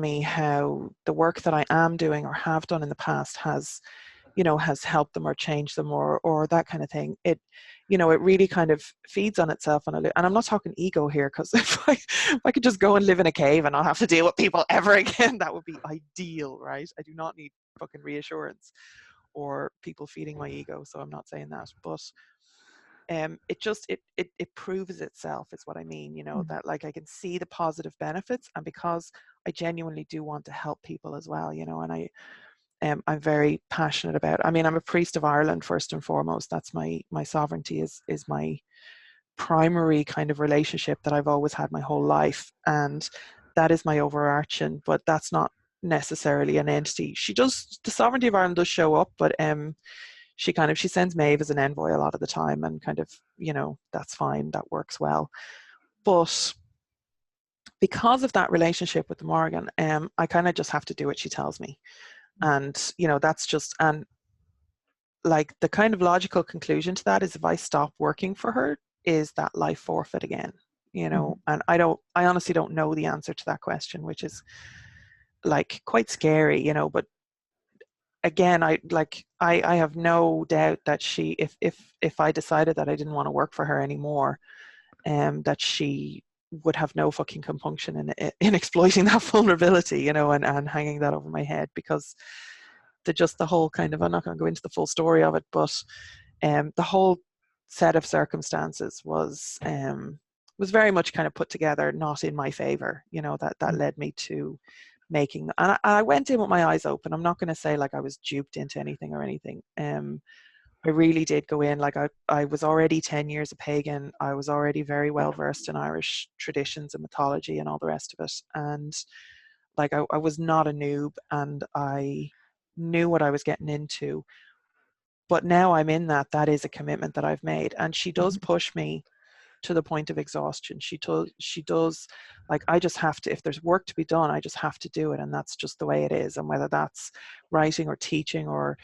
me how the work that I am doing or have done in the past has helped them or changed them, or that kind of thing. It really kind of feeds on itself. And I'm not talking ego here, because if I could just go and live in a cave and not have to deal with people ever again, that would be ideal, right? I do not need fucking reassurance or people feeding my ego. So I'm not saying that, but it proves itself, is what I mean, that like I can see the positive benefits, and because I genuinely do want to help people as well, and I'm very passionate about. I mean, I'm a priest of Ireland first and foremost. That's my sovereignty is my primary kind of relationship that I've always had my whole life, and that is my overarching, but that's not necessarily an entity. The sovereignty of Ireland does show up, but she sends Maeve as an envoy a lot of the time, and kind of, that's fine, that works well. But because of that relationship with the Mórrígan, I kind of just have to do what she tells me. And, that's just, and like the kind of logical conclusion to that is if I stop working for her, is that life forfeit again? And I honestly don't know the answer to that question, which is like quite scary, but again, I have no doubt that she, if I decided that I didn't want to work for her anymore, that she would have no fucking compunction in exploiting that vulnerability, and hanging that over my head, because the whole kind of, I'm not going to go into the full story of it, but the whole set of circumstances was very much kind of put together not in my favor, that led me to making, and I went in with my eyes open. I'm not going to say like I was duped into anything or anything. I really did go in, like I was already 10 years a pagan. I was already very well versed in Irish traditions and mythology and all the rest of it. And like I was not a noob, and I knew what I was getting into. But now I'm in that is a commitment that I've made. And she does push me to the point of exhaustion. She does, like, I just have to, if there's work to be done, I just have to do it. And that's just the way it is. And whether that's writing or teaching or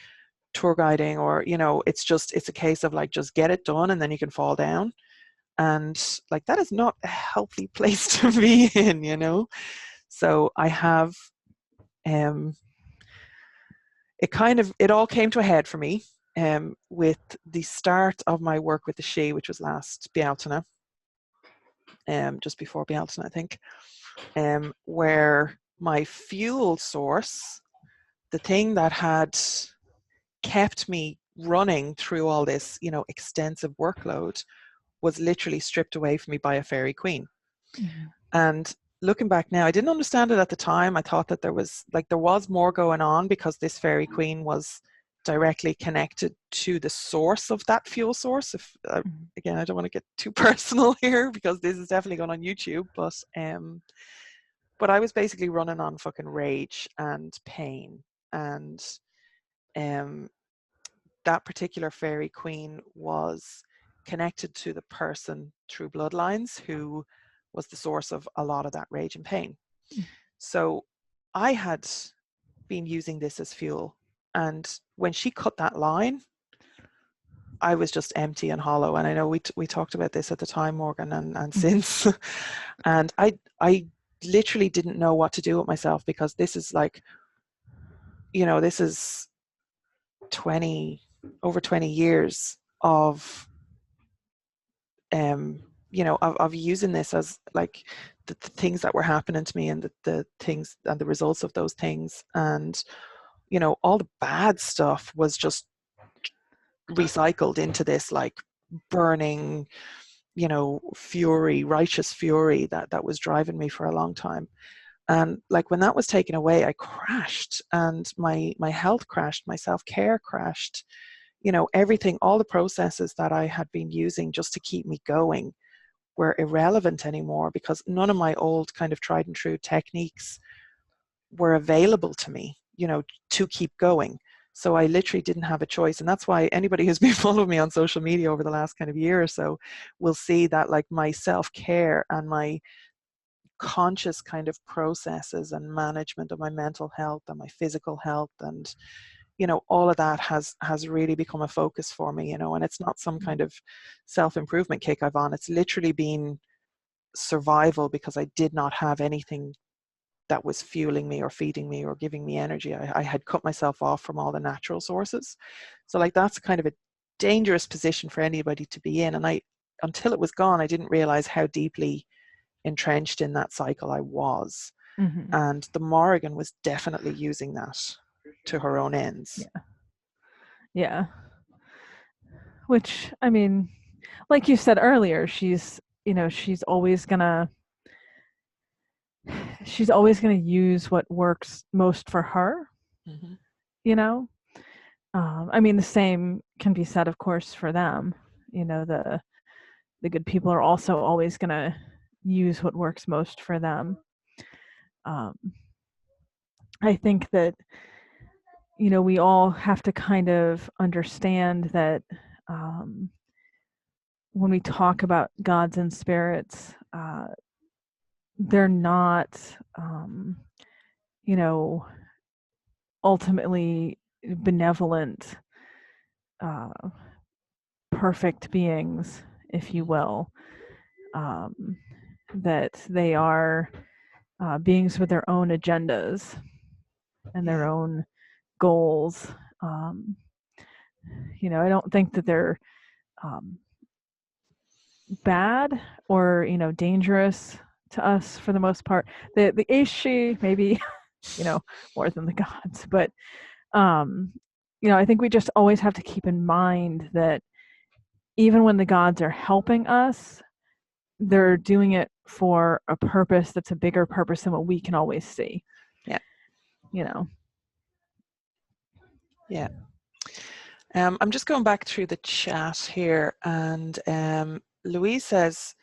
tour guiding, or, it's a case of like, just get it done and then you can fall down. And like, that is not a healthy place to be in, So I have, it all came to a head for me with the start of my work with the She, which was last Bealtaine, just before Bealtaine, I think, where my fuel source, the thing that had kept me running through all this, extensive workload, was literally stripped away from me by a fairy queen. And looking back now, I didn't understand it at the time. I thought that there was more going on, because this fairy queen was directly connected to the source of that fuel source. If again, I don't want to get too personal here, because this is definitely going on YouTube, but I was basically running on fucking rage and pain. And that particular fairy queen was connected to the person through bloodlines who was the source of a lot of that rage and pain. So I had been using this as fuel. And when she cut that line, I was just empty and hollow. And I know we talked about this at the time, Morgan, and since. And I literally didn't know what to do with myself, because this is like, this is over 20 years of of using this as like the things that were happening to me, and the things and the results of those things. And all the bad stuff was just recycled into this like burning fury, righteous fury that was driving me for a long time. And like when that was taken away, I crashed, and my health crashed, my self-care crashed. Everything, all the processes that I had been using just to keep me going were irrelevant anymore, because none of my old kind of tried and true techniques were available to me, to keep going. So I literally didn't have a choice. And that's why anybody who's been following me on social media over the last kind of year or so will see that like my self-care and my conscious kind of processes and management of my mental health and my physical health, and all of that has really become a focus for me, and it's not some kind of self-improvement kick I've on. It's literally been survival, because I did not have anything that was fueling me or feeding me or giving me energy. I had cut myself off from all the natural sources. So like that's kind of a dangerous position for anybody to be in. And until it was gone, I didn't realize how deeply entrenched in that cycle I was. And the Mórrígan was definitely using that to her own ends. Yeah. Which, I mean, like you said earlier, she's always gonna use what works most for her. I mean, the same can be said, of course, for them. the good people are also always going to use what works most for them. I think that, we all have to kind of understand that when we talk about gods and spirits, they're not, ultimately benevolent, perfect beings, if you will. That they are beings with their own agendas and their own goals. I don't think that they're bad or dangerous to us for the most part. The Aishi maybe more than the gods, but I think we just always have to keep in mind that even when the gods are helping us, they're doing it for a purpose that's a bigger purpose than what we can always see. Yeah. Yeah. I'm just going back through the chat here, and Louise says,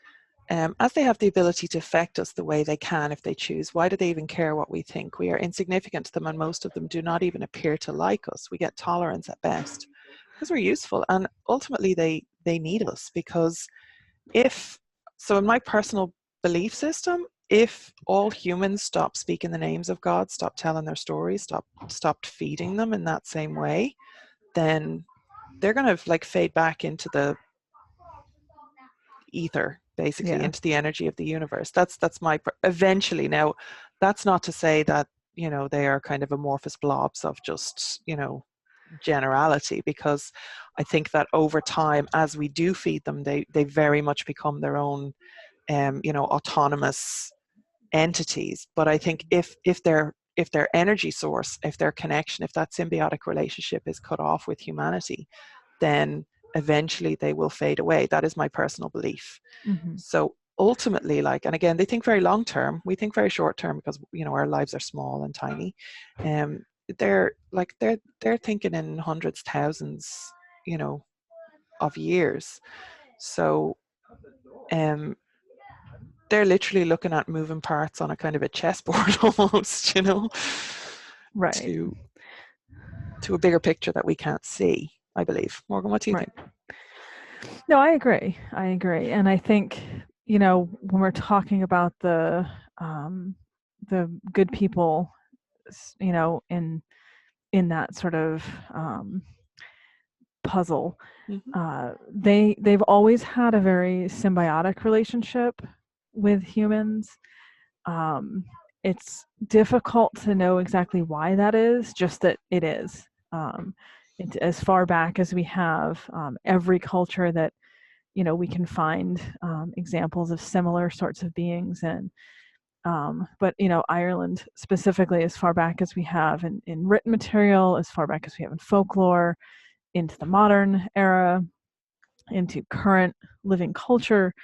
as they have the ability to affect us the way they can if they choose, why do they even care what we think? We are insignificant to them, and most of them do not even appear to like us. We get tolerance at best because we're useful, and ultimately they need us, because in my personal belief system, if all humans stopped speaking the names of God, stopped telling their stories, stopped feeding them in that same way, then they're going to fade back into the ether, basically, into the energy of the universe. That's my eventually. Now, that's not to say that they are kind of amorphous blobs of just generality, because I think that over time, as we do feed them, they very much become their own autonomous entities. But I think if their energy source, if their connection, if that symbiotic relationship is cut off with humanity, then eventually they will fade away. That is my personal belief. Mm-hmm. So ultimately, and again, they think very long term, we think very short term, because our lives are small and tiny. They're thinking in hundreds, thousands, of years. So they're literally looking at moving parts on a kind of a chessboard almost, right, to a bigger picture that we can't see, I believe. Morgan, what do you think? No, I agree. And I think, when we're talking about the good people, in that sort of puzzle, they've always had a very symbiotic relationship with humans. It's difficult to know exactly why that is, just that it is. As far back as we have, every culture that we can find examples of similar sorts of beings in. But Ireland specifically, as far back as we have in written material, as far back as we have in folklore, into the modern era, into current living culture,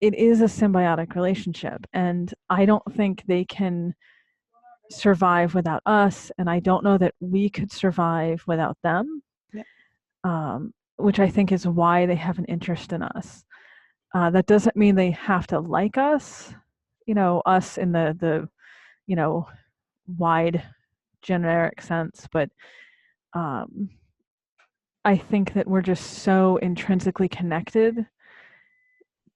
it is a symbiotic relationship, and I don't think they can survive without us, and I don't know that we could survive without them. Yeah. Which I think is why they have an interest in us. That doesn't mean they have to like us, us in the wide generic sense, but I think that we're just so intrinsically connected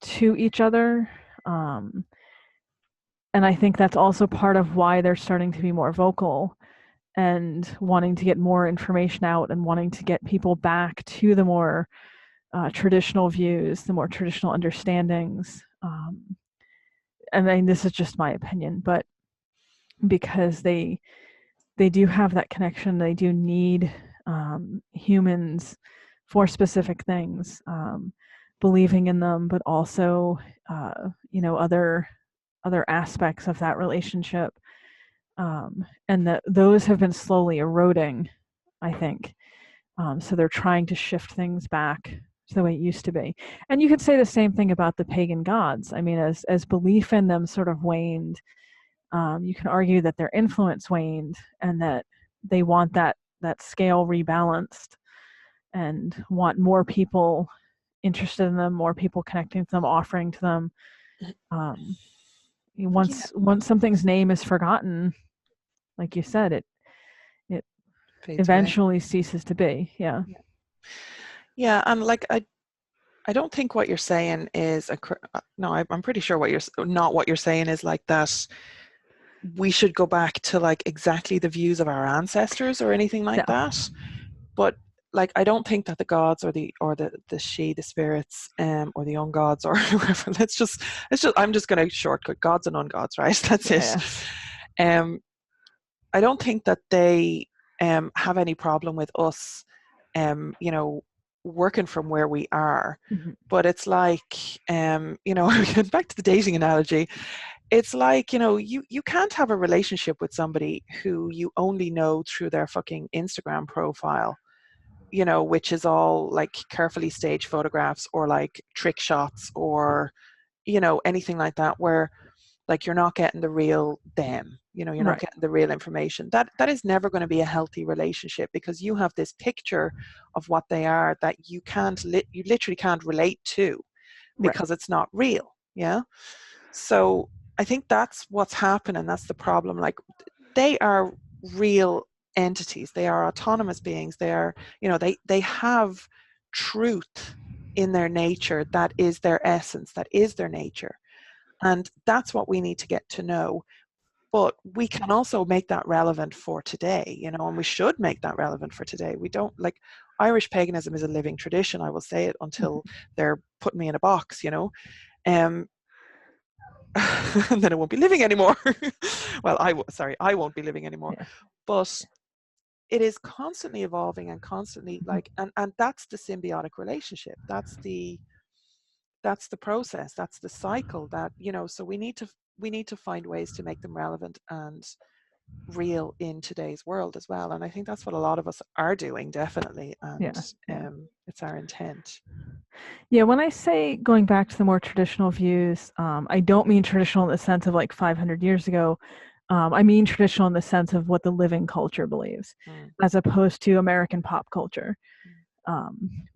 to each other. And I think that's also part of why they're starting to be more vocal and wanting to get more information out and wanting to get people back to the more traditional views, the more traditional understandings. And I mean, this is just my opinion, but because they do have that connection, they do need humans for specific things, believing in them, but also other aspects of that relationship, and that those have been slowly eroding, I think. So they're trying to shift things back to the way it used to be. And you could say the same thing about the pagan gods. I mean, as belief in them sort of waned, you can argue that their influence waned, and that they want that scale rebalanced and want more people interested in them, more people connecting to them, offering to them. Once something's name is forgotten, like you said, it eventually ceases to be. Yeah, and like I don't think what you're saying is no, I'm pretty sure what you're saying is like that we should go back to like exactly the views of our ancestors or anything like that. But like I don't think that the gods or the she, the spirits, or the ungods or whoever, I'm just gonna shortcut gods and ungods, right? That's it. I don't think that they have any problem with us working from where we are. But it's like back to the dating analogy, it's like you can't have a relationship with somebody who you only know through their fucking Instagram profile, which is all like carefully staged photographs or like trick shots or anything like that, where like you're not getting the real them, you're not getting the real information. That is never going to be a healthy relationship, because you have this picture of what they are that you literally can't relate to, because it's not real. So I think that's what's happening. That's the problem. Like, they are real entities. They are autonomous beings. They are, they have truth in their nature. That is their essence. That is their nature. And that's what we need to get to know. But we can also make that relevant for today, and we should make that relevant for today. We don't, like, Irish paganism is a living tradition. I will say it until they're putting me in a box, and then it won't be living anymore. Well, I won't be living anymore. But it is constantly evolving and constantly like, and that's the symbiotic relationship. That's the process. That's the cycle that, so we need to find ways to make them relevant and real in today's world as well. And I think that's what a lot of us are doing, definitely. And it's our intent. Yeah, when I say going back to the more traditional views, I don't mean traditional in the sense of like 500 years ago. I mean traditional in the sense of what the living culture believes, as opposed to American pop culture.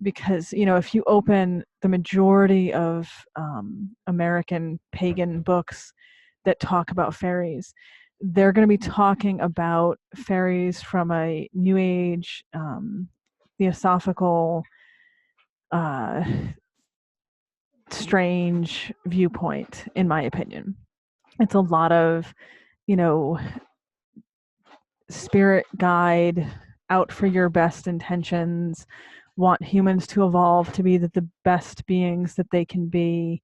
Because, if you open the majority of American pagan books that talk about fairies, they're going to be talking about fairies from a New Age, theosophical, strange viewpoint, in my opinion. It's a lot of, spirit guide, out for your best intentions, want humans to evolve to be the best beings that they can be.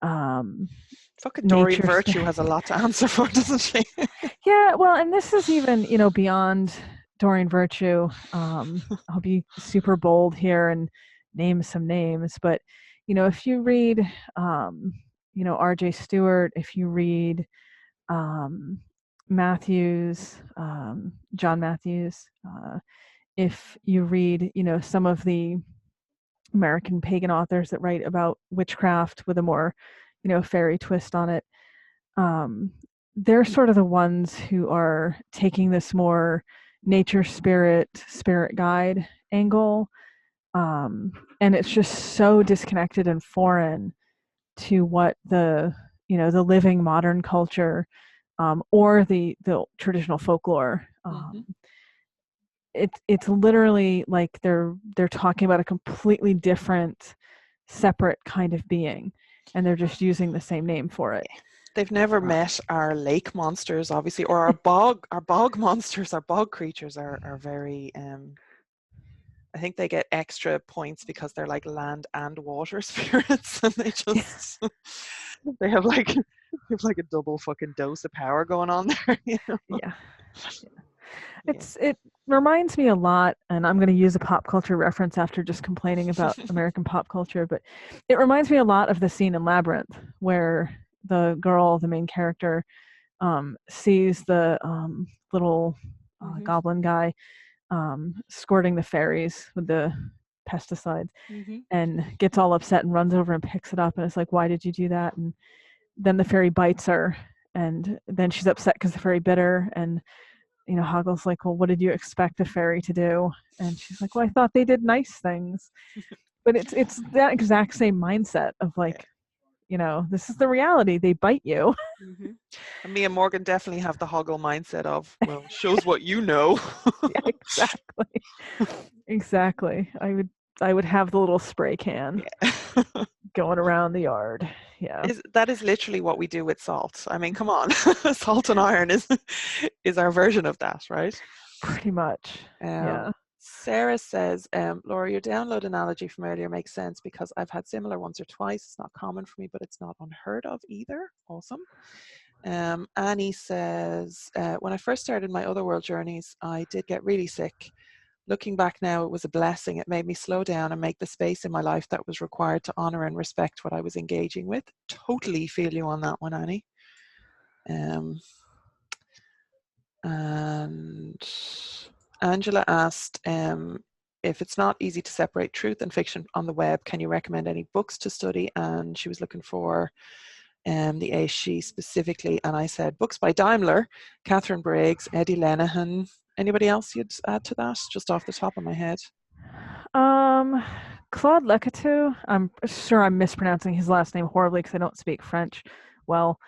Fucking Doreen Virtue has a lot to answer for, doesn't she? Yeah, well, and this is even, beyond Doreen Virtue. I'll be super bold here and name some names, but if you read R.J. Stewart, if you read Matthews, John Matthews, if you read some of the American pagan authors that write about witchcraft with a more fairy twist on it, they're sort of the ones who are taking this more nature spirit guide angle, and it's just so disconnected and foreign to what the the living modern culture, or the traditional folklore. It's literally like they're talking about a completely different, separate kind of being, and they're just using the same name for it. They've never met our lake monsters, obviously, or our bog monsters. Our bog creatures are very I think they get extra points because they're like land and water spirits, and they just they have like a double fucking dose of power going on there. It reminds me a lot, and I'm going to use a pop culture reference after just complaining about American pop culture, but it reminds me a lot of the scene in Labyrinth where the girl, the main character, sees the little goblin guy squirting the fairies with the pesticides, and gets all upset and runs over and picks it up, and it's like, why did you do that? And then the fairy bites her, and then she's upset because the fairy bit her, and Hagel's like, well, what did you expect a fairy to do? And she's like, well, I thought they did nice things. But it's that exact same mindset of like, you know, this is the reality. They bite you. Mm-hmm. And me and Morgan definitely have the hoggle mindset of, well, shows what you know. Yeah, exactly. Exactly. I would have the little spray can going around the yard. Yeah. That is literally what we do with salt. I mean, come on. Salt and iron is our version of that, right? Pretty much. Yeah. Sarah says, Laura, your download analogy from earlier makes sense because I've had similar once or twice. It's not common for me, but it's not unheard of either. Awesome. Annie says, when I first started my otherworld journeys, I did get really sick. Looking back now, it was a blessing. It made me slow down and make the space in my life that was required to honor and respect what I was engaging with. Totally feel you on that one, Annie. And Angela asked, if it's not easy to separate truth and fiction on the web, can you recommend any books to study? And she was looking for the ASHE specifically, and I said books by Daimler, Catherine Briggs, Eddie Lenihan. Anybody else you'd add to that, just off the top of my head? Claude Lecatou. I'm sure I'm mispronouncing his last name horribly because I don't speak French well.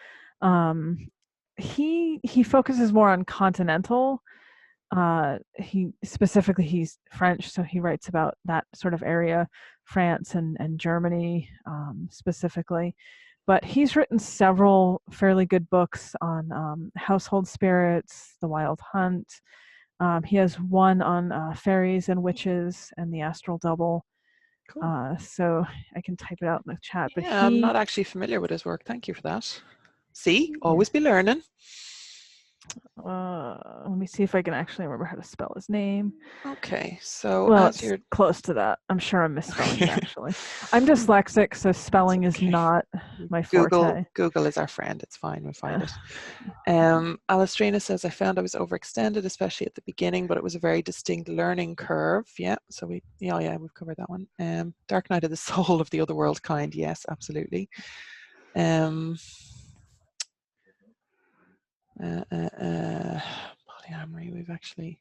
He focuses more on continental. He's French, so he writes about that sort of area, France and Germany specifically. But he's written several fairly good books on household spirits, the wild hunt. He has one on fairies and witches and the astral double. Cool. So I can type it out in the chat. But Yeah, I'm not actually familiar with his work. Thank you for that. See, always be learning. Let me see if I can actually remember how to spell his name. Okay, so Well, as it's you're close to that. I'm sure I'm misspelling it actually. I'm dyslexic, so spelling is not my forte. Google is our friend. It's fine. We'll find it. Alistrina says, I found I was overextended, especially at the beginning, but it was a very distinct learning curve. Yeah, so we've covered that one. Dark Night of the Soul of the Otherworld kind. Yes, absolutely. Polyamory, we've actually.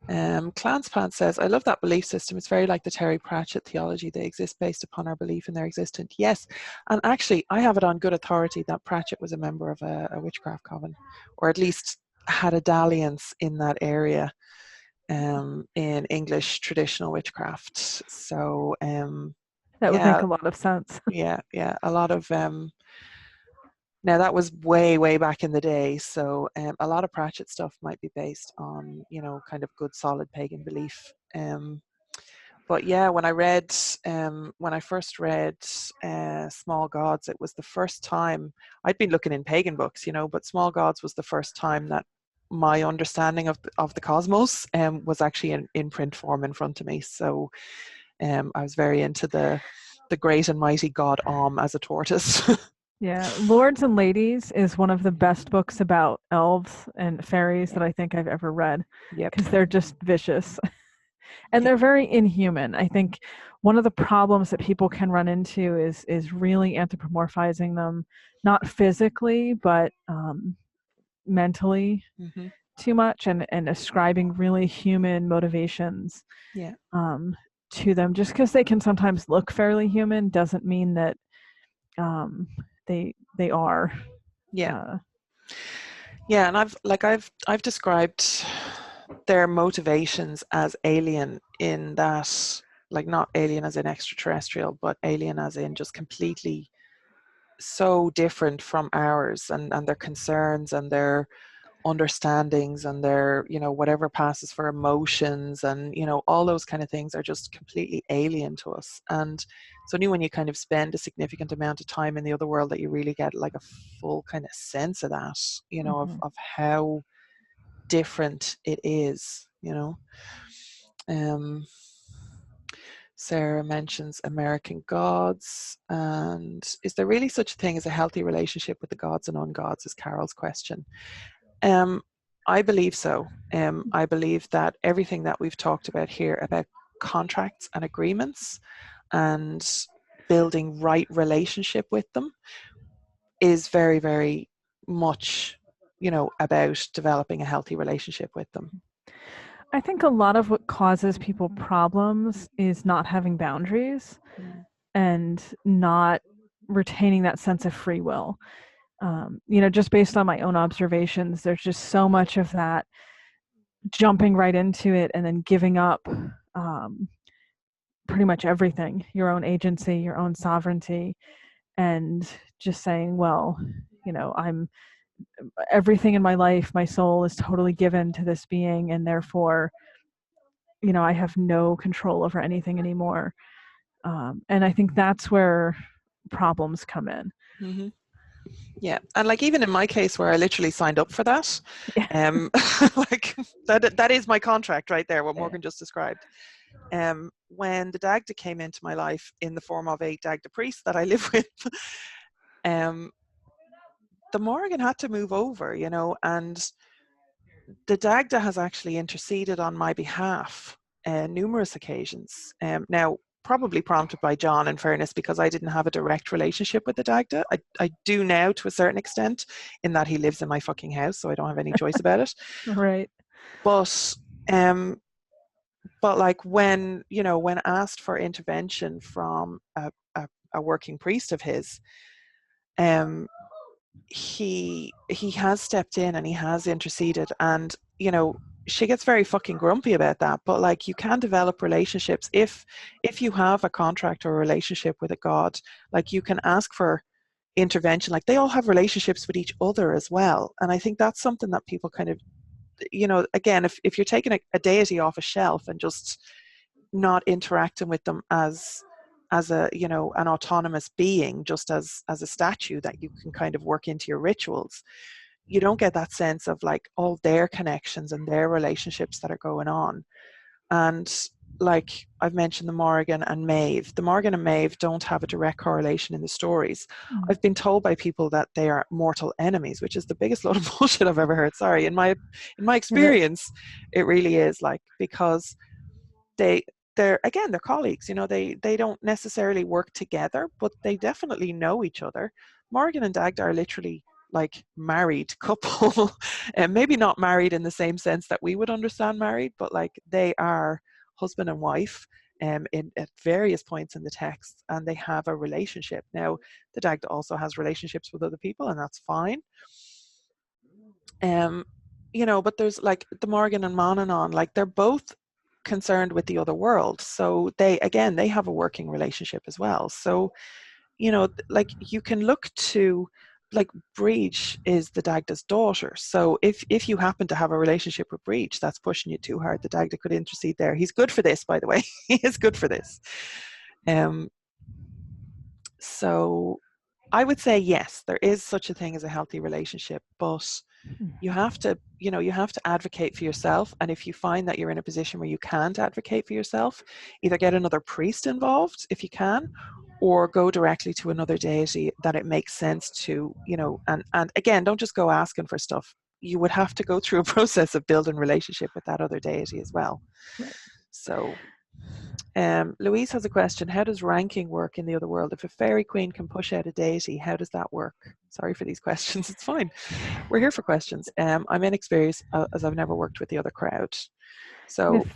Clanspant says, I love that belief system. It's very like the Terry Pratchett theology. They exist based upon our belief in their existence. Yes, and actually, I have it on good authority that Pratchett was a member of a witchcraft coven, or at least had a dalliance in that area in English traditional witchcraft. So, that would make a lot of sense. Yeah, a lot of now that was way, way back in the day. So a lot of Pratchett stuff might be based on, kind of good, solid pagan belief. But yeah, when I first read Small Gods, it was the first time I'd been looking in pagan books, but Small Gods was the first time that my understanding of the cosmos was actually in print form in front of me. So I was very into the great and mighty god as a tortoise. Yeah, Lords and Ladies is one of the best books about elves and fairies that I think I've ever read. Because they're just vicious. And they're very inhuman. I think one of the problems that people can run into is really anthropomorphizing them, not physically, but mentally too much, and ascribing really human motivations to them. Just because they can sometimes look fairly human doesn't mean that they are. And I've described their motivations as alien, in that, like, not alien as in extraterrestrial, but alien as in just completely so different from ours, and their concerns and their understandings and their, whatever passes for emotions, and all those kind of things are just completely alien to us. And it's only when you kind of spend a significant amount of time in the other world that you really get like a full kind of sense of that, of how different it is. Sarah mentions American gods, and is there really such a thing as a healthy relationship with the gods and ungods, is Carol's question. I believe so. I believe that everything that we've talked about here about contracts and agreements and building right relationship with them is very, very much, about developing a healthy relationship with them. I think a lot of what causes people problems is not having boundaries and not retaining that sense of free will. Just based on my own observations, there's just so much of that jumping right into it and then giving up pretty much everything, your own agency, your own sovereignty, and just saying, well, I'm everything in my life, my soul is totally given to this being, and therefore, I have no control over anything anymore. And I think that's where problems come in. Mm-hmm. Yeah, and like even in my case where I literally signed up for that, like that is my contract right there, what Morgan just described. When the Dagda came into my life in the form of a Dagda priest that I live with, the Mórrígan had to move over, and the Dagda has actually interceded on my behalf numerous occasions. Now, probably prompted by John, in fairness, because I didn't have a direct relationship with the Dagda. I do now to a certain extent, in that he lives in my fucking house, so I don't have any choice about it. Right. But like when asked for intervention from a working priest of his, he has stepped in and he has interceded, and she gets very fucking grumpy about that, but like you can develop relationships if you have a contract or a relationship with a god. Like you can ask for intervention. Like they all have relationships with each other as well, and I think that's something that people kind of, again, if you're taking a deity off a shelf and just not interacting with them as a an autonomous being, just as a statue that you can kind of work into your rituals, you don't get that sense of like all their connections and their relationships that are going on. And like I've mentioned the Mórrígan and Maeve. The Mórrígan and Maeve don't have a direct correlation in the stories. I've been told by people that they are mortal enemies, which is the biggest load of bullshit I've ever heard. Sorry, in my experience, it really is, like, because they're colleagues. They don't necessarily work together, but they definitely know each other. Mórrígan and Dagda are literally like married couple, and maybe not married in the same sense that we would understand married, but like they are husband and wife at various points in the text, and they have a relationship. Now, the Dagda also has relationships with other people, and that's fine. But there's like the Mórrígan and Manannán, like they're both concerned with the other world, so they have a working relationship as well. So like you can look to, like, Breach is the Dagda's daughter, so if you happen to have a relationship with Breach that's pushing you too hard, the Dagda could intercede there. He's good for this, by the way. He is good for this. So I would say yes, there is such a thing as a healthy relationship, but you have to advocate for yourself. And if you find that you're in a position where you can't advocate for yourself, either get another priest involved if you can, or go directly to another deity that it makes sense to, and again, don't just go asking for stuff. You would have to go through a process of building relationship with that other deity as well. Right. So Louise has a question. How does ranking work in the other world? If a fairy queen can push out a deity, how does that work? Sorry for these questions. It's fine. We're here for questions. I'm inexperienced as I've never worked with the other crowd. So the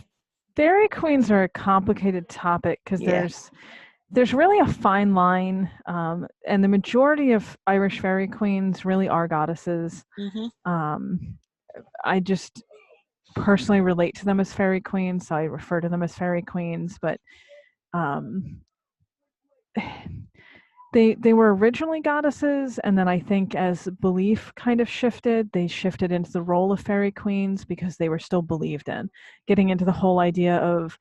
fairy queens are a complicated topic because there's really a fine line, and the majority of Irish fairy queens really are goddesses. I just personally relate to them as fairy queens, so I refer to them as fairy queens, but they were originally goddesses, and then I think as belief kind of shifted, they shifted into the role of fairy queens because they were still believed in, getting into the whole idea of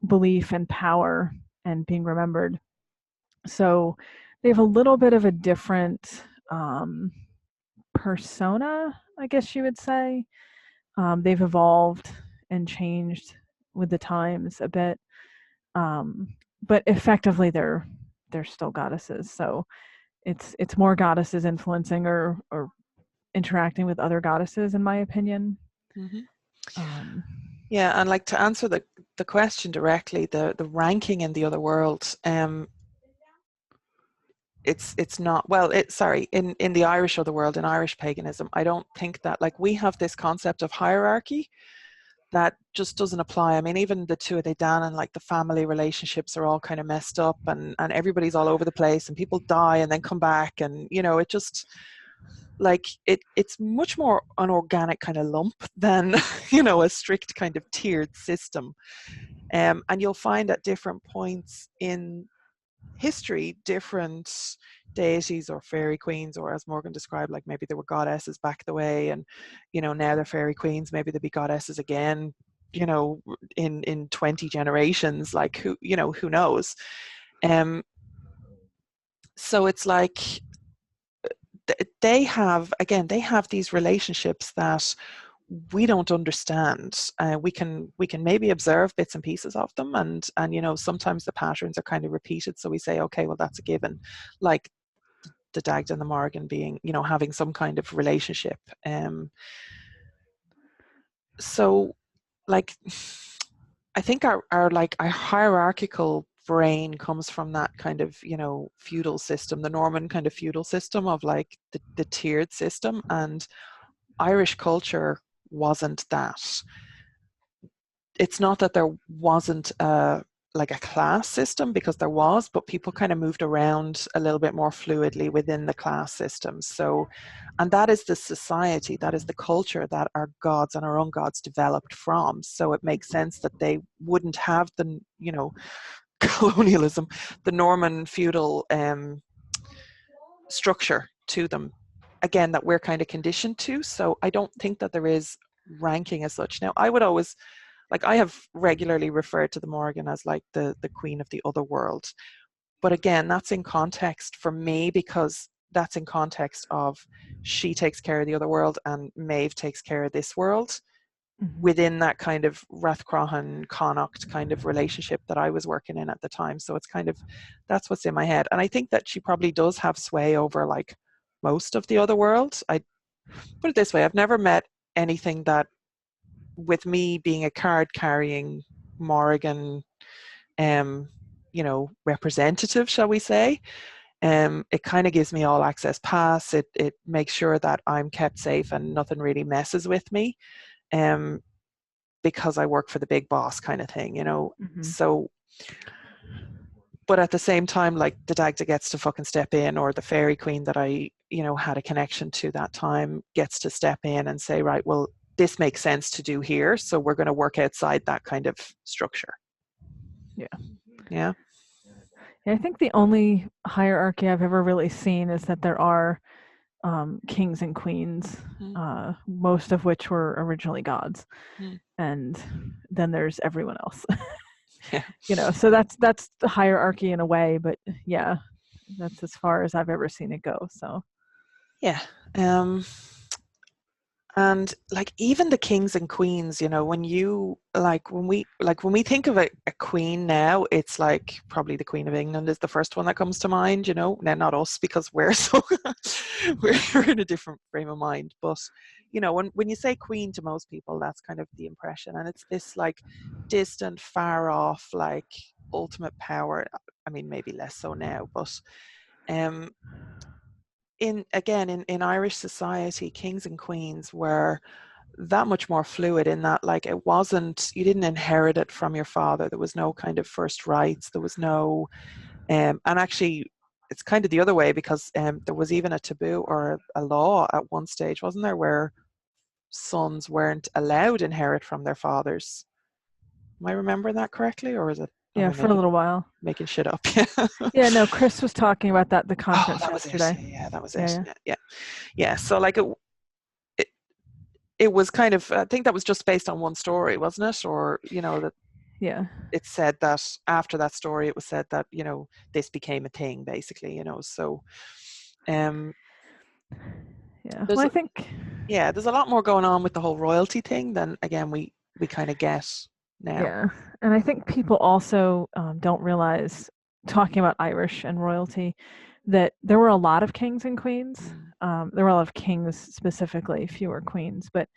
belief and power and being remembered. So they have a little bit of a different persona, I guess you would say. They've evolved and changed with the times a bit, but effectively they're still goddesses. So it's more goddesses influencing or interacting with other goddesses, in my opinion. Yeah, and like to answer the question directly, the ranking in the other world, it's not, well, in the Irish other world, in Irish paganism, I don't think that, like, we have this concept of hierarchy that just doesn't apply. I mean, even the two of they Dan and like the family relationships are all kind of messed up, and everybody's all over the place, and people die and then come back, and you know, it just like it's much more an organic kind of lump than you know, a strict kind of tiered system. And you'll find at different points in history, different deities or fairy queens, or as Morgan described, like maybe they were goddesses back the way, and you know, now they're fairy queens, maybe they'll be goddesses again, you know, in 20 generations, like who, you know, who knows. So it's like they have, again, they have these relationships that we don't understand. We can maybe observe bits and pieces of them, and you know, sometimes the patterns are kind of repeated, so we say, okay, well, that's a given, like the Dagd and the Mórrígan being, you know, having some kind of relationship. So like I think our like our hierarchical brain comes from that kind of, you know, feudal system, the Norman kind of feudal system of like the tiered system, and Irish culture wasn't that. It's not that there wasn't like a class system, because there was, but people kind of moved around a little bit more fluidly within the class system. So, and that is the society, that is the culture that our gods and our own gods developed from. So it makes sense that they wouldn't have the, you know, colonialism, the Norman feudal structure to them, again, that we're kind of conditioned to. So I don't think that there is ranking as such. Now, I would always, like, I have regularly referred to the Mórrígan as like the queen of the other world. But again, that's in context for me, because that's in context of she takes care of the other world and Maeve takes care of this world, within that kind of Rathcrohan Connacht kind of relationship that I was working in at the time. So it's kind of, that's what's in my head. And I think that she probably does have sway over like most of the other world. I put it this way, I've never met anything that, with me being a card carrying Mórrígan you know, representative, shall we say, it kind of gives me all access pass. It makes sure that I'm kept safe and nothing really messes with me, because I work for the big boss kind of thing, you know. So, but at the same time, like the Dagda gets to fucking step in, or the fairy queen that I, you know, had a connection to that time gets to step in and say, right, well, this makes sense to do here, so we're going to work outside that kind of structure. Yeah. I think the only hierarchy I've ever really seen is that there are kings and queens, most of which were originally gods, and then there's everyone else. Yeah. You know, so that's the hierarchy in a way, but yeah, that's as far as I've ever seen it go. So yeah. And like even the kings and queens, you know, when you when we think of a queen now, it's like probably the Queen of England is the first one that comes to mind, you know. Now, not us, because we're so we're in a different frame of mind, but you know, when you say queen to most people, that's kind of the impression, and it's this like distant, far off, like ultimate power. I mean, maybe less so now, but in Irish society, kings and queens were that much more fluid, in that like it wasn't, you didn't inherit it from your father. There was no kind of first rights. There was no and actually it's kind of the other way, because there was even a taboo or a law at one stage, wasn't there, where sons weren't allowed to inherit from their fathers. Am I remembering that correctly, or is it, yeah, for a little while making shit up? Yeah, no, Chris was talking about that at the conference yesterday. Yeah, that was it. Yeah. So like it was kind of, I think that was just based on one story, wasn't it? Or, you know, that it said that after that story, it was said that, you know, this became a thing, basically, you know. So yeah, well, I think there's a lot more going on with the whole royalty thing than, again, we kind of get now. Yeah, and I think people also don't realize, talking about Irish and royalty, that there were a lot of kings and queens. There were a lot of kings specifically, fewer queens, but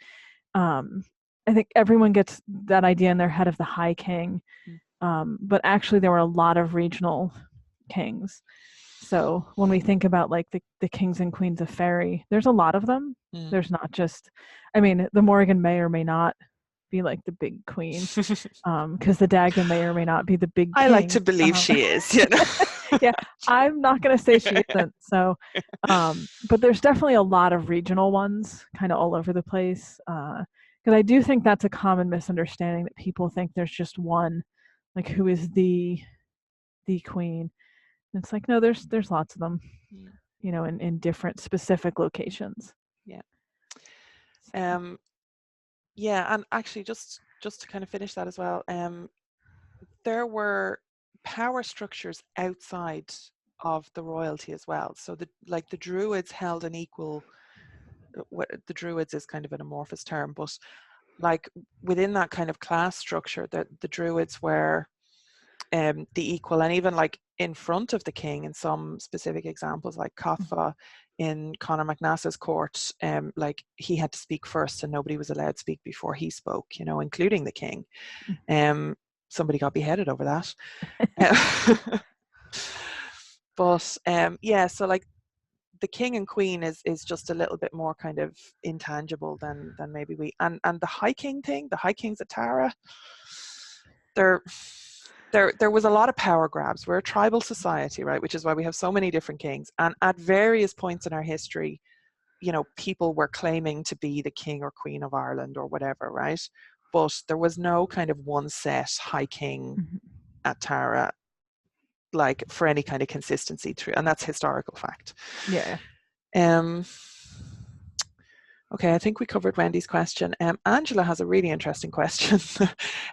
I think everyone gets that idea in their head of the High King, but actually there were a lot of regional kings. So when we think about like the kings and queens of Fairy, there's a lot of them. There's not just, I mean, the Mórrígan may or may not be like the big queen, because the Dagon may or may not be the big king. I like to believe she is, you know. Yeah, I'm not going to say she isn't. So, but there's definitely a lot of regional ones kind of all over the place. Because I do think that's a common misunderstanding, that people think there's just one, like, who is the queen. And it's like, no, there's lots of them, you know, in different specific locations. Yeah. Yeah, and actually just to kind of finish that as well, there were power structures outside of the royalty as well. So the Druids held an equal, what the Druids is kind of an amorphous term, but like within that kind of class structure, the Druids were the equal, and even like in front of the king in some specific examples, like Cathfa in Conor MacNassa's court, like he had to speak first and nobody was allowed to speak before he spoke, you know, including the king. Somebody got beheaded over that. But yeah, so like the king and queen is just a little bit more kind of intangible than maybe we, and the high king thing, the high kings at Tara, there was a lot of power grabs. We're a tribal society, right? Which is why we have so many different kings. And at various points in our history, you know, people were claiming to be the king or queen of Ireland or whatever, right? But there was no kind of one set high king at Tara, like for any kind of consistency through, and that's historical fact. Yeah. Okay, I think we covered Wendy's question. Angela has a really interesting question.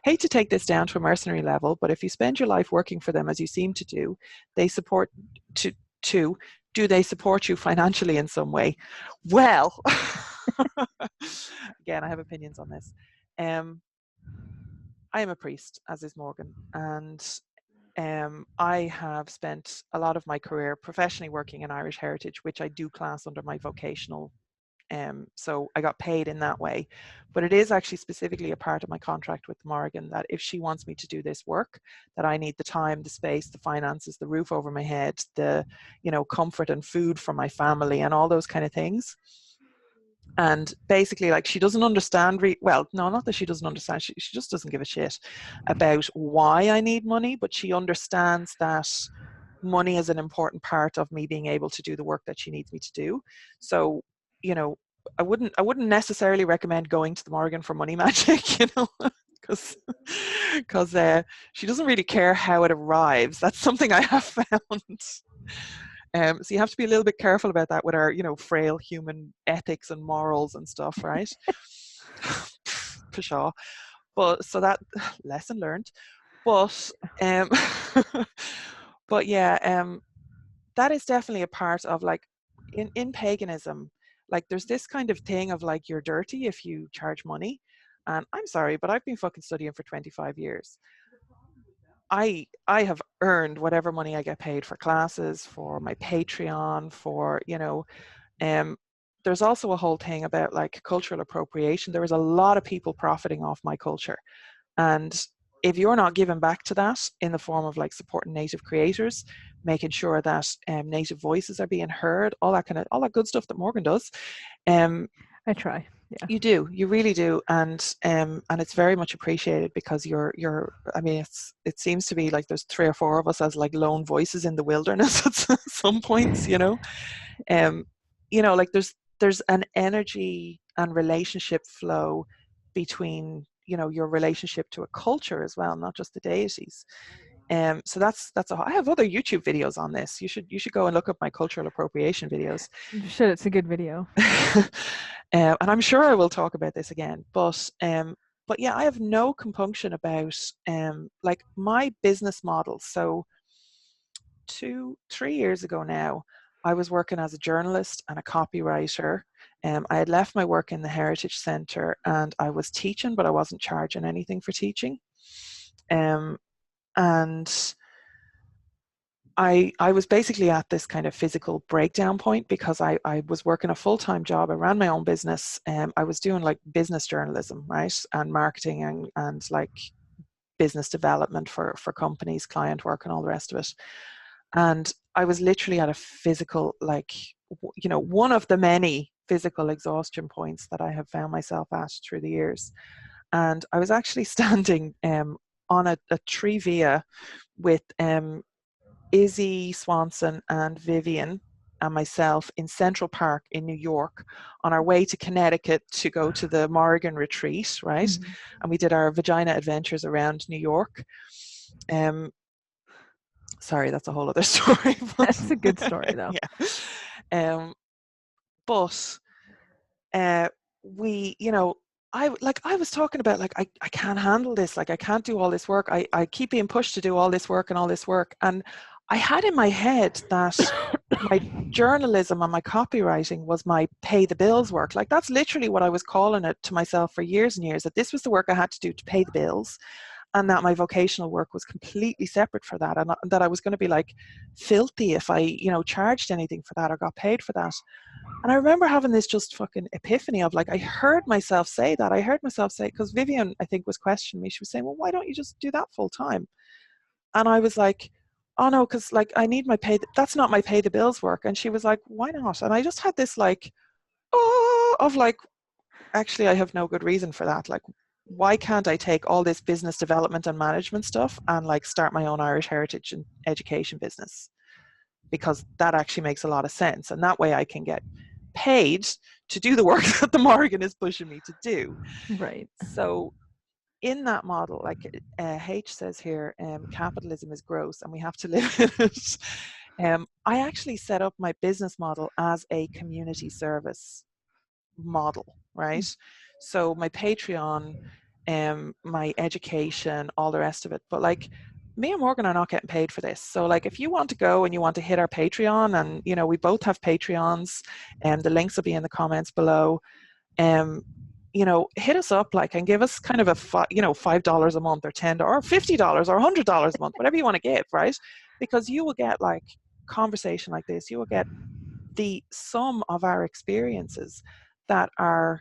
Hate to take this down to a mercenary level, but if you spend your life working for them as you seem to do, they support do they support you financially in some way? Well, again, I have opinions on this. I am a priest, as is Morgan, and I have spent a lot of my career professionally working in Irish heritage, which I do class under my vocational. So I got paid in that way, but it is actually specifically a part of my contract with Mórrígan that if she wants me to do this work, that I need the time, the space, the finances, the roof over my head, the, you know, comfort and food for my family and all those kind of things. And basically, like, she doesn't understand, well, no, not that she doesn't understand, she just doesn't give a shit about why I need money, but she understands that money is an important part of me being able to do the work that she needs me to do. So, you know, I wouldn't necessarily recommend going to the Mórrígan for money magic, you know, because she doesn't really care how it arrives. That's something I have found. So you have to be a little bit careful about that with our, you know, frail human ethics and morals and stuff, right? For sure. But so that lesson learned. But but yeah, that is definitely a part of, like, in paganism, like there's this kind of thing of like, you're dirty if you charge money. And I'm sorry, but I've been fucking studying for 25 years. I have earned whatever money I get paid for classes, for my Patreon, for, you know, there's also a whole thing about like cultural appropriation. There is a lot of people profiting off my culture. And if you're not giving back to that in the form of like supporting native creators, making sure that native voices are being heard, all that good stuff that Morgan does. I try. Yeah. You really do, and it's very much appreciated, because you're I mean, it seems to be like there's 3 or 4 of us as like lone voices in the wilderness at some points, you know. You know, like there's an energy and relationship flow between, you know, your relationship to a culture as well, not just the deities. So that's I have other YouTube videos on this. You should go and look up my cultural appropriation videos. You should. It's a good video. And I'm sure I will talk about this again. But yeah, I have no compunction about like my business model. So 3 years ago now, I was working as a journalist and a copywriter. I had left my work in the Heritage Centre and I was teaching, but I wasn't charging anything for teaching. And I was basically at this kind of physical breakdown point, because I was working a full-time job. I ran my own business. I was doing like business journalism, right? And marketing and like business development for companies, client work and all the rest of it. And I was literally at a physical, like, you know, one of the many physical exhaustion points that I have found myself at through the years. And I was actually standing on a trivia with Izzy Swanson and Vivian and myself in Central Park in New York on our way to Connecticut to go to the Mórrígan retreat, right? Mm-hmm. And we did our vagina adventures around New York. Sorry, that's a whole other story. That's a good story, though. Yeah. But we, I was talking about, like, I can't handle this, like I can't do all this work. I keep being pushed to do all this work and all this work. And I had in my head that my journalism and my copywriting was my pay the bills work. Like, that's literally what I was calling it to myself for years and years, that this was the work I had to do to pay the bills, and that my vocational work was completely separate for that, and that I was going to be like filthy if I, charged anything for that or got paid for that. And I remember having this just fucking epiphany of, like, I heard myself say that. I heard myself say, because Vivian, I think, was questioning me. She was saying, well, why don't you just do that full time? And I was like, oh no, because, like, I need my pay. That's not my pay the bills work. And she was like, why not? And I just had this, like, oh, of like, actually, I have no good reason for that. Like, why can't I take all this business development and management stuff and, like, start my own Irish heritage and education business? Because that actually makes a lot of sense. And that way I can get paid to do the work that the Mórrígan is pushing me to do. Right. So in that model, like H says here, capitalism is gross and we have to live in it. I actually set up my business model as a community service model, right? So my Patreon, my education, all the rest of it. But, like, me and Morgan are not getting paid for this. So, like, if you want to go and you want to hit our Patreon, and we both have Patreons, and the links will be in the comments below. Hit us up, like, and give us kind of a $5 a month or $10 or $50 or $100 a month, whatever you want to give, right? Because you will get, like, conversation like this. You will get the sum of our experiences that are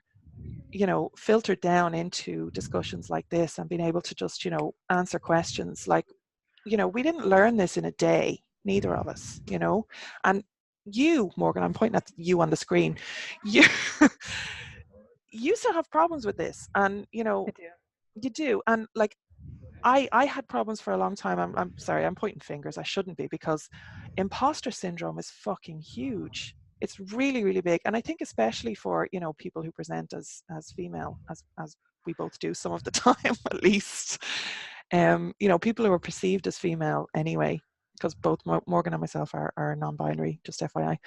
filtered down into discussions like this, and being able to just answer questions. Like, we didn't learn this in a day, neither of us, and you, Morgan, I'm pointing at you on the screen, you you still have problems with this, and I do. you do. And, like, I had problems for a long time. I'm sorry, I'm pointing fingers. I shouldn't be, because imposter syndrome is fucking huge. It's really, really big. And I think especially for, people who present as female, as we both do some of the time, at least. People who are perceived as female anyway, because both Morgan and myself are non-binary, just FYI.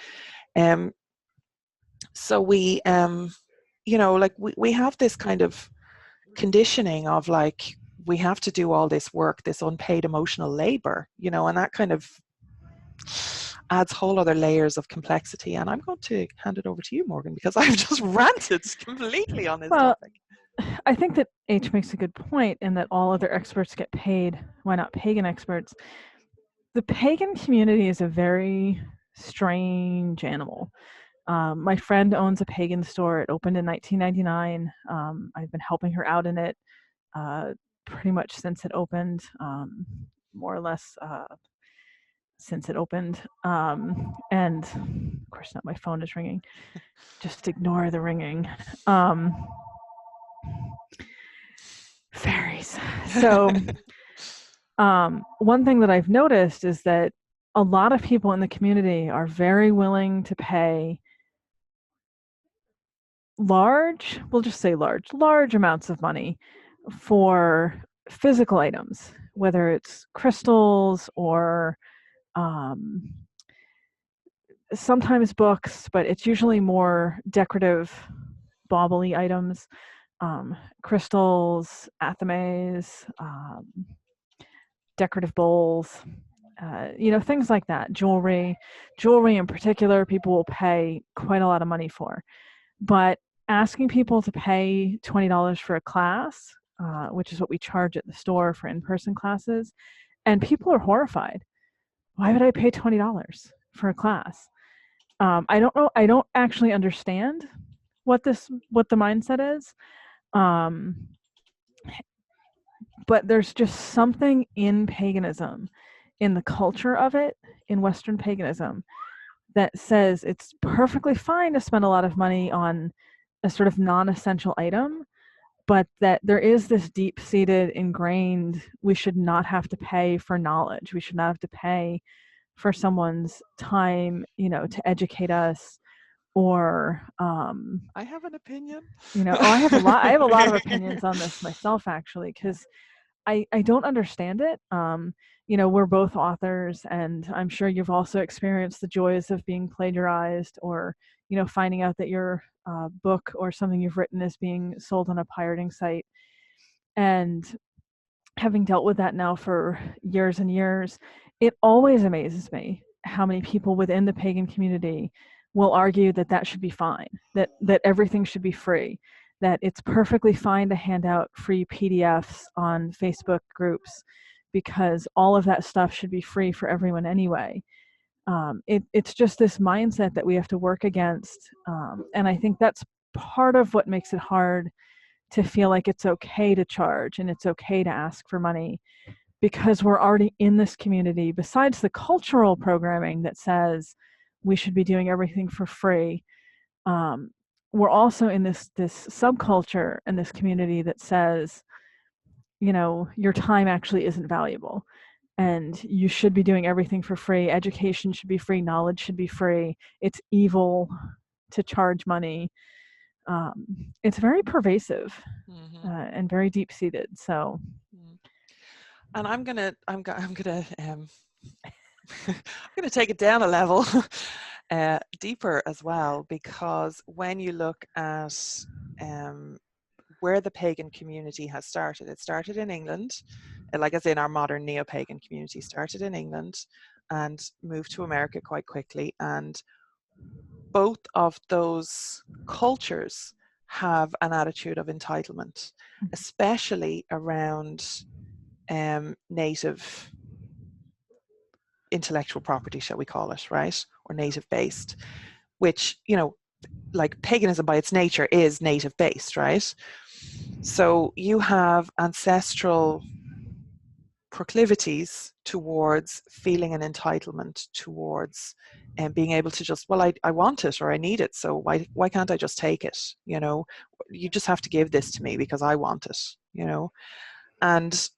So we, like, we have this kind of conditioning of, like, we have to do all this work, this unpaid emotional labor, and that kind of adds whole other layers of complexity. And I'm going to hand it over to you, Morgan, because I've just ranted completely on this topic. I think that H makes a good point in that all other experts get paid. Why not pagan experts? The pagan community is a very strange animal. My friend owns a pagan store. It opened in 1999. I've been helping her out in it pretty much since it opened, more or less since it opened. And of course, not my phone is ringing. Just ignore the ringing. Fairies. So one thing that I've noticed is that a lot of people in the community are very willing to pay large amounts of money for physical items, whether it's crystals or sometimes books, but it's usually more decorative, baubly items, crystals, athames, decorative bowls, things like that. Jewelry in particular, people will pay quite a lot of money for. But asking people to pay $20 for a class, which is what we charge at the store for in-person classes, and people are horrified. Why would I pay $20 for a class? I don't know. I don't actually understand what the mindset is. But there's just something in paganism, in the culture of it, in Western paganism, that says it's perfectly fine to spend a lot of money on a sort of non-essential item, but that there is this deep-seated, ingrained, we should not have to pay for knowledge. We should not have to pay for someone's time, to educate us, or I have an opinion. I have a lot of opinions on this myself, actually, because I don't understand it. We're both authors, and I'm sure you've also experienced the joys of being plagiarized, or finding out that your book or something you've written is being sold on a pirating site. And having dealt with that now for years and years, it always amazes me how many people within the pagan community will argue that that should be fine, that everything should be free, that it's perfectly fine to hand out free PDFs on Facebook groups because all of that stuff should be free for everyone anyway. It's just this mindset that we have to work against. And I think that's part of what makes it hard to feel like it's okay to charge and it's okay to ask for money, because we're already in this community. Besides the cultural programming that says we should be doing everything for free, we're also in this subculture and this community that says, your time actually isn't valuable and you should be doing everything for free. Education should be free. Knowledge should be free. It's evil to charge money. It's very pervasive and very deep-seated. So, and I'm gonna take it down a level deeper as well, because when you look at where the pagan community has started, it started in England, like as in our modern neo-pagan community started in England and moved to America quite quickly. And both of those cultures have an attitude of entitlement, especially around native intellectual property, shall we call it, right? Or native based, which, like paganism by its nature is native based, right? So you have ancestral proclivities towards feeling an entitlement towards and being able to just, well, I want it or I need it, so why can't I just take it? You just have to give this to me because I want it, and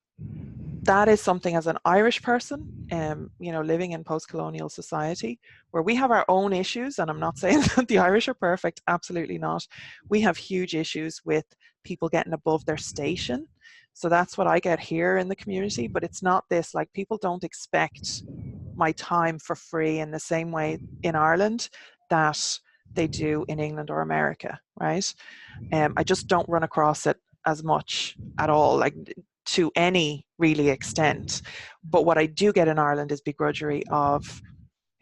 that is something, as an Irish person, living in post-colonial society, where we have our own issues, and I'm not saying that the Irish are perfect, absolutely not. We have huge issues with people getting above their station. So that's what I get here in the community, but it's not this, like, people don't expect my time for free in the same way in Ireland that they do in England or America, right? I just don't run across it as much at all, like to any really extent. But what I do get in Ireland is begrudgery of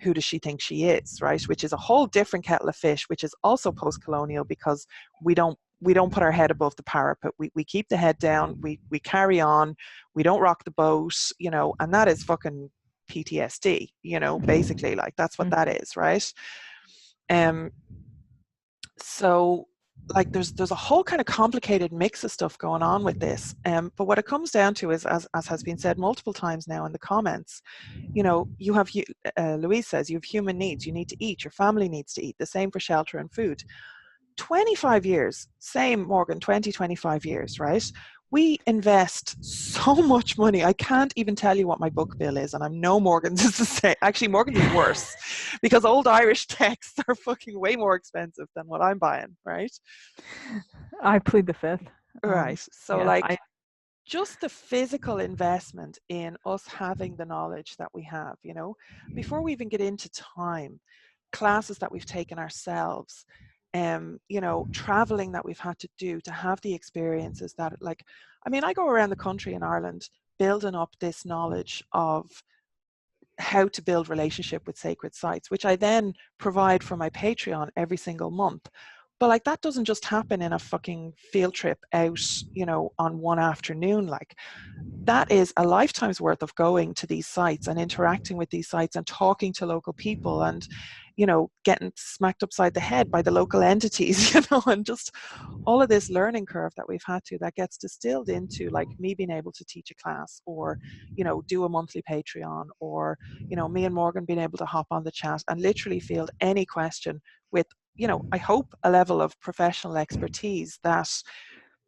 who does she think she is, right? Which is a whole different kettle of fish, which is also post-colonial, because we don't put our head above the parapet. We keep the head down, we carry on, we don't rock the boat, and that is fucking PTSD, basically, like that's what that is, right? So like there's a whole kind of complicated mix of stuff going on with this, but what it comes down to is, as has been said multiple times now in the comments, you have, Louise says, you have human needs, you need to eat, your family needs to eat, the same for shelter and food. 25 years, same, Morgan, 25 years, right? We invest so much money. I can't even tell you what my book bill is, and I know Morgan's is the same. Actually, Morgan's is worse, because old Irish texts are fucking way more expensive than what I'm buying, right? I plead the fifth. Right. So yeah, just the physical investment in us having the knowledge that we have, before we even get into time, classes that we've taken ourselves, traveling that we've had to do to have the experiences that, I go around the country in Ireland building up this knowledge of how to build relationship with sacred sites, which I then provide for my Patreon every single month. But that doesn't just happen in a fucking field trip out, on one afternoon. That is a lifetime's worth of going to these sites and interacting with these sites and talking to local people and, getting smacked upside the head by the local entities, and just all of this learning curve that we've had that gets distilled into me being able to teach a class, or, do a monthly Patreon, or, me and Morgan being able to hop on the chat and literally field any question with, I hope, a level of professional expertise that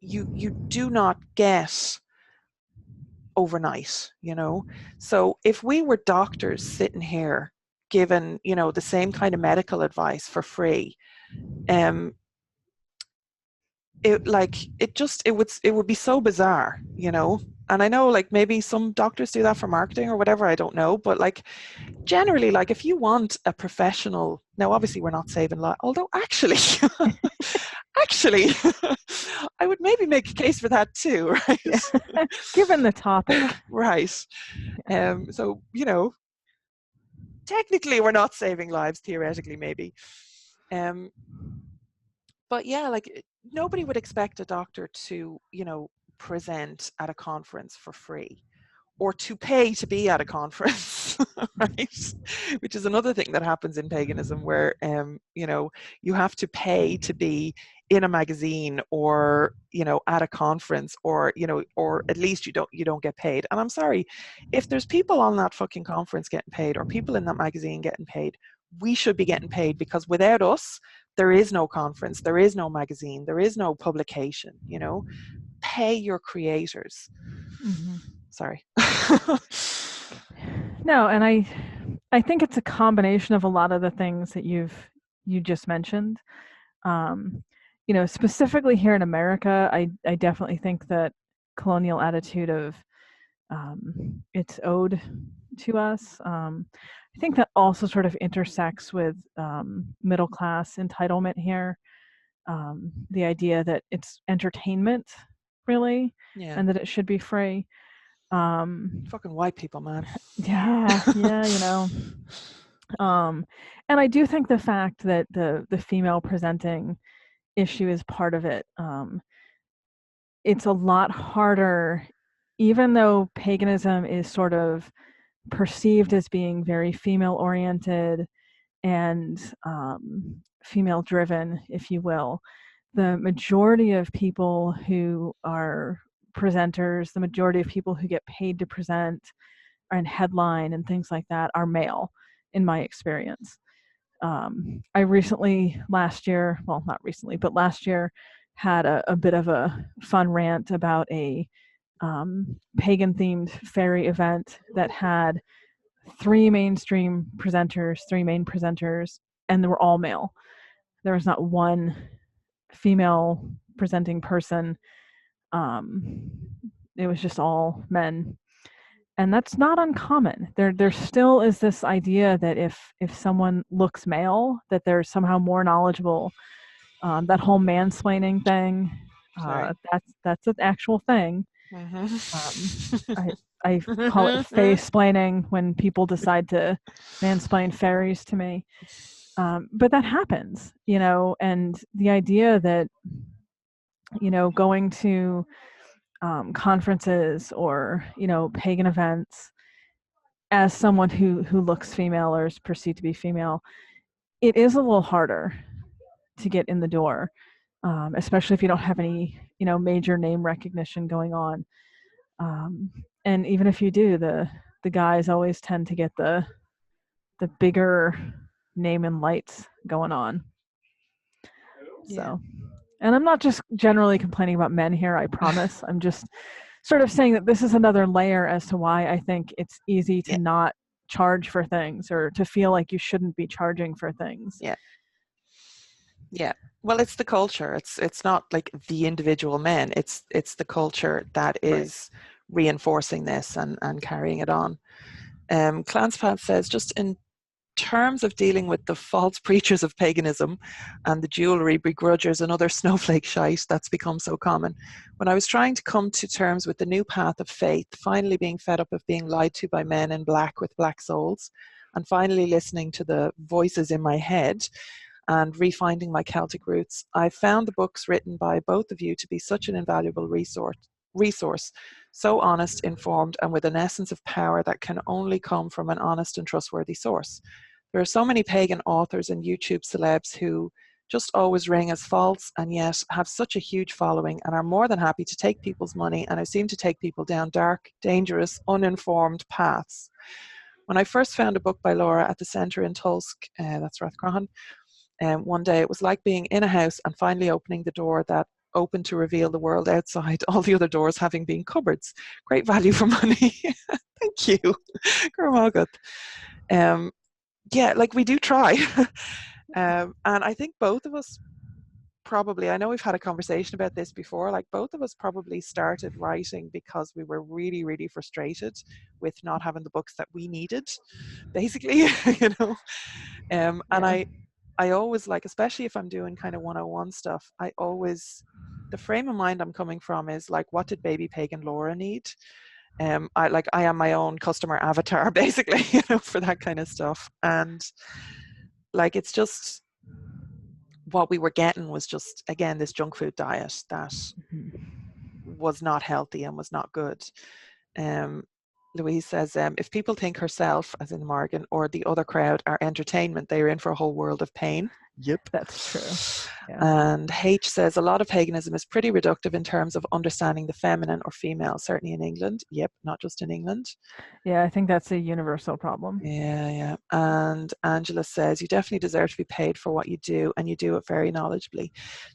you do not get overnight, you know. So if we were doctors sitting here given, you know, the same kind of medical advice for free, it would be so bizarre, you know. And I know, like, maybe some doctors do that for marketing or whatever, I don't know, but like generally, like, if you want a professional, now obviously we're not saving lives, although actually actually I would maybe make a case for that too, right? Yeah. Given the topic. Right. So, you know, technically we're not saving lives, theoretically maybe. But yeah, like, nobody would expect a doctor to, you know, present at a conference for free, or to pay to be at a conference, right? Which is another thing that happens in paganism, where you know, you have to pay to be in a magazine, or, you know, at a conference, or, you know, or at least you don't get paid. And I'm sorry, if there's people on that fucking conference getting paid, or people in that magazine getting paid, we should be getting paid, because without us, there is no conference, there is no magazine, there is no publication, you know. Pay your creators. Mm-hmm. Sorry. No, and I think it's a combination of a lot of the things that you just mentioned. You know, specifically here in America, I definitely think that colonial attitude of it's owed to us. I think that also sort of intersects with middle class entitlement here. The idea that it's entertainment, really, Yeah. and that it should be free. Fucking white people, man. Yeah, yeah, you know. And I do think the fact that the female presenting issue is part of it. It's a lot harder, even though paganism is sort of perceived as being very female oriented and female driven, if you will. The majority of people who are presenters, the majority of people who get paid to present and headline and things like that are male, in my experience. I recently, last year, well, not recently, but last year, had a bit of a fun rant about a pagan themed fairy event that had three main presenters, and they were all male. There was not one female presenting person. It was just all men, and that's not uncommon. There still is this idea that if someone looks male, that they're somehow more knowledgeable. That whole mansplaining thing, Sorry. that's an actual thing. I I call it face-splaining when people decide to mansplain fairies to me. But that happens, you know, and the idea that, you know, going to conferences or, you know, pagan events as someone who looks female or is perceived to be female, it is a little harder to get in the door, especially if you don't have any, you know, major name recognition going on. And even if you do, the guys always tend to get the bigger name and lights going on. Yeah. So, and I'm not just generally complaining about men here, I promise. I'm just sort of saying that this is another layer as to why I think it's easy to Yeah. not charge for things, or to feel like you shouldn't be charging for things. Yeah. Yeah. Well, it's the culture. It's not like the individual men. It's the culture that is reinforcing this and carrying it on. Clanspath says, just in terms of dealing with the false preachers of paganism and the jewellery begrudgers and other snowflake shite that's become so common, when I was trying to come to terms with the new path of faith, finally being fed up of being lied to by men in black with black souls, and finally listening to the voices in my head and refinding my Celtic roots, I found the books written by both of you to be such an invaluable resource, so honest, informed, and with an essence of power that can only come from an honest and trustworthy source. There are so many pagan authors and YouTube celebs who just always ring as false and yet have such a huge following and are more than happy to take people's money and who seem to take people down dark, dangerous, uninformed paths. When I first found a book by Lora at the centre in Tulsk, that's Rathcroghan, one day it was like being in a house and finally opening the door that open to reveal the world outside, all the other doors having been cupboards. Great value for money. Thank you. Yeah, like we do try. And I think both of us probably, I know we've had a conversation about this before, like both of us probably started writing because we were really, really frustrated with not having the books that we needed, basically, you know. And I always like, especially if I'm doing kind of 101 stuff, I always, the frame of mind I'm coming from is like, what did baby Pagan Lora need? I am my own customer avatar, basically, you know, for that kind of stuff. And like, it's just, what we were getting was just, again, this junk food diet that was not healthy and was not good. Louise says, if people think herself, as in Mórrígan, or the other crowd are entertainment, they are in for a whole world of pain. Yep. That's true. Yeah. And H says, a lot of paganism is pretty reductive in terms of understanding the feminine or female, certainly in England. Yep, not just in England. Yeah, I think that's a universal problem. Yeah. And Angela says, you definitely deserve to be paid for what you do, and you do it very knowledgeably.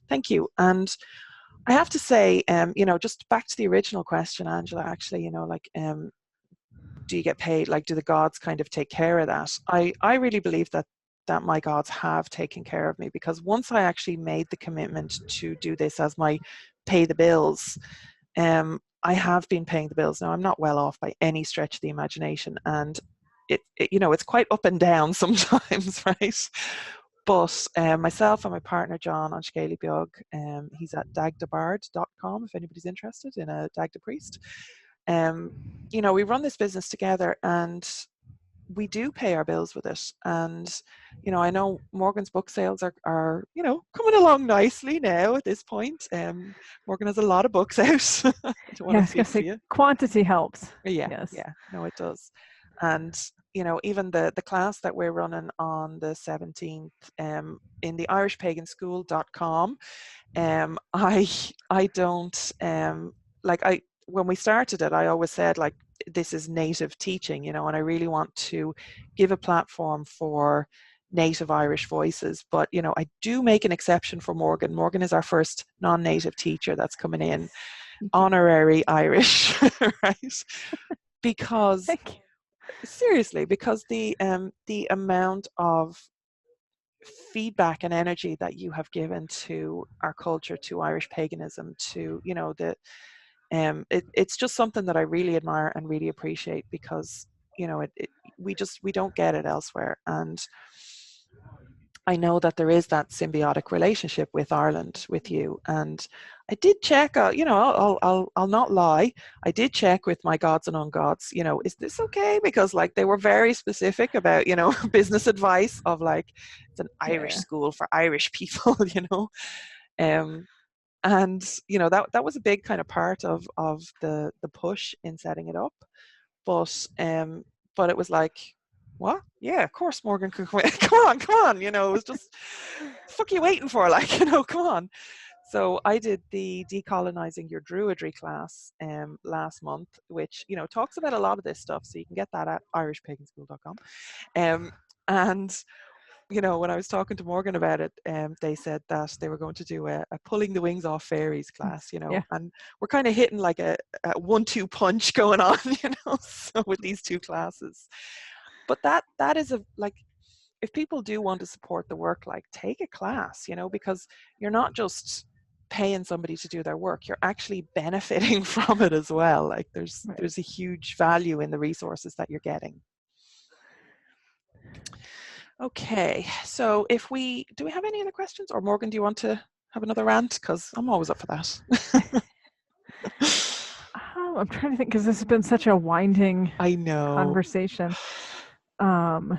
Thank you. And I have to say, you know, just back to the original question, Angela, actually, you know, like, do you get paid? Like, do the gods kind of take care of that? I really believe that my gods have taken care of me, because once I actually made the commitment to do this as my pay the bills, I have been paying the bills. Now, I'm not well off by any stretch of the imagination, and it you know, it's quite up and down sometimes, right? But myself and my partner John on Scaly Biog, he's at dagdabard.com if anybody's interested in a Dagda priest. You know, we run this business together, and we do pay our bills with it. And you know, I know Morgan's book sales are you know, coming along nicely now at this point. Morgan has a lot of books out. I don't want to speak for you. Quantity helps. Yeah, yes. Yeah, no, it does. And you know, even the class that we're running on the 17th in the irishpaganschool.com, I don't like, when we started it, I always said, like, this is native teaching, you know, and I really want to give a platform for native Irish voices. But you know, I do make an exception for Morgan. Morgan is our first non-native teacher that's coming in, honorary Irish, right? Because seriously, because the amount of feedback and energy that you have given to our culture, to Irish paganism, to, you know, the it's just something that I really admire and really appreciate, because you know, we don't get it elsewhere. And I know that there is that symbiotic relationship with Ireland, with you. And I did check, you know, I'll not lie. I did check with my gods and ungods, you know, is this okay? Because like, they were very specific about, you know, business advice of like, it's an Irish school for Irish people, you know. And you know, that was a big kind of part of the push in setting it up. But it was like, what? Yeah, of course Morgan could come on, you know, it was just, fuck you waiting for, like, you know, come on. So I did the Decolonizing Your Druidry class last month, which, you know, talks about a lot of this stuff. So you can get that at irishpaganschool.com. And you know, when I was talking to Morgan about it, they said that they were going to do a pulling the wings off fairies class, you know, and we're kind of hitting like a 1-2 punch going on, you know, so with these two classes. But that is like, if people do want to support the work, like, take a class, you know, because you're not just paying somebody to do their work, you're actually benefiting from it as well. Like, there's a huge value in the resources that you're getting. Okay, so do we have any other questions? Or Morgan, do you want to have another rant? Because I'm always up for that. I'm trying to think, because this has been such a winding conversation. I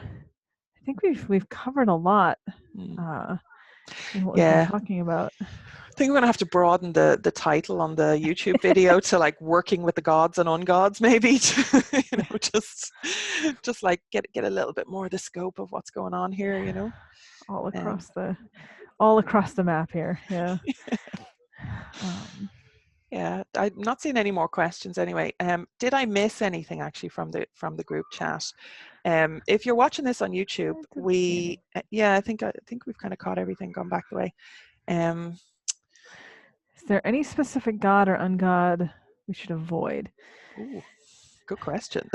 think we've covered a lot in what we've been talking about. I think we're going to have to broaden the title on the YouTube video to like working with the gods and ungods, maybe, to, you know, just like get a little bit more of the scope of what's going on here, you know. All across the map here, yeah. Yeah, I'm not seeing any more questions anyway. Did I miss anything actually from the group chat? If you're watching this on YouTube, I think we've kind of caught everything, gone back the way. there any specific god or ungod we should avoid? Ooh, good question.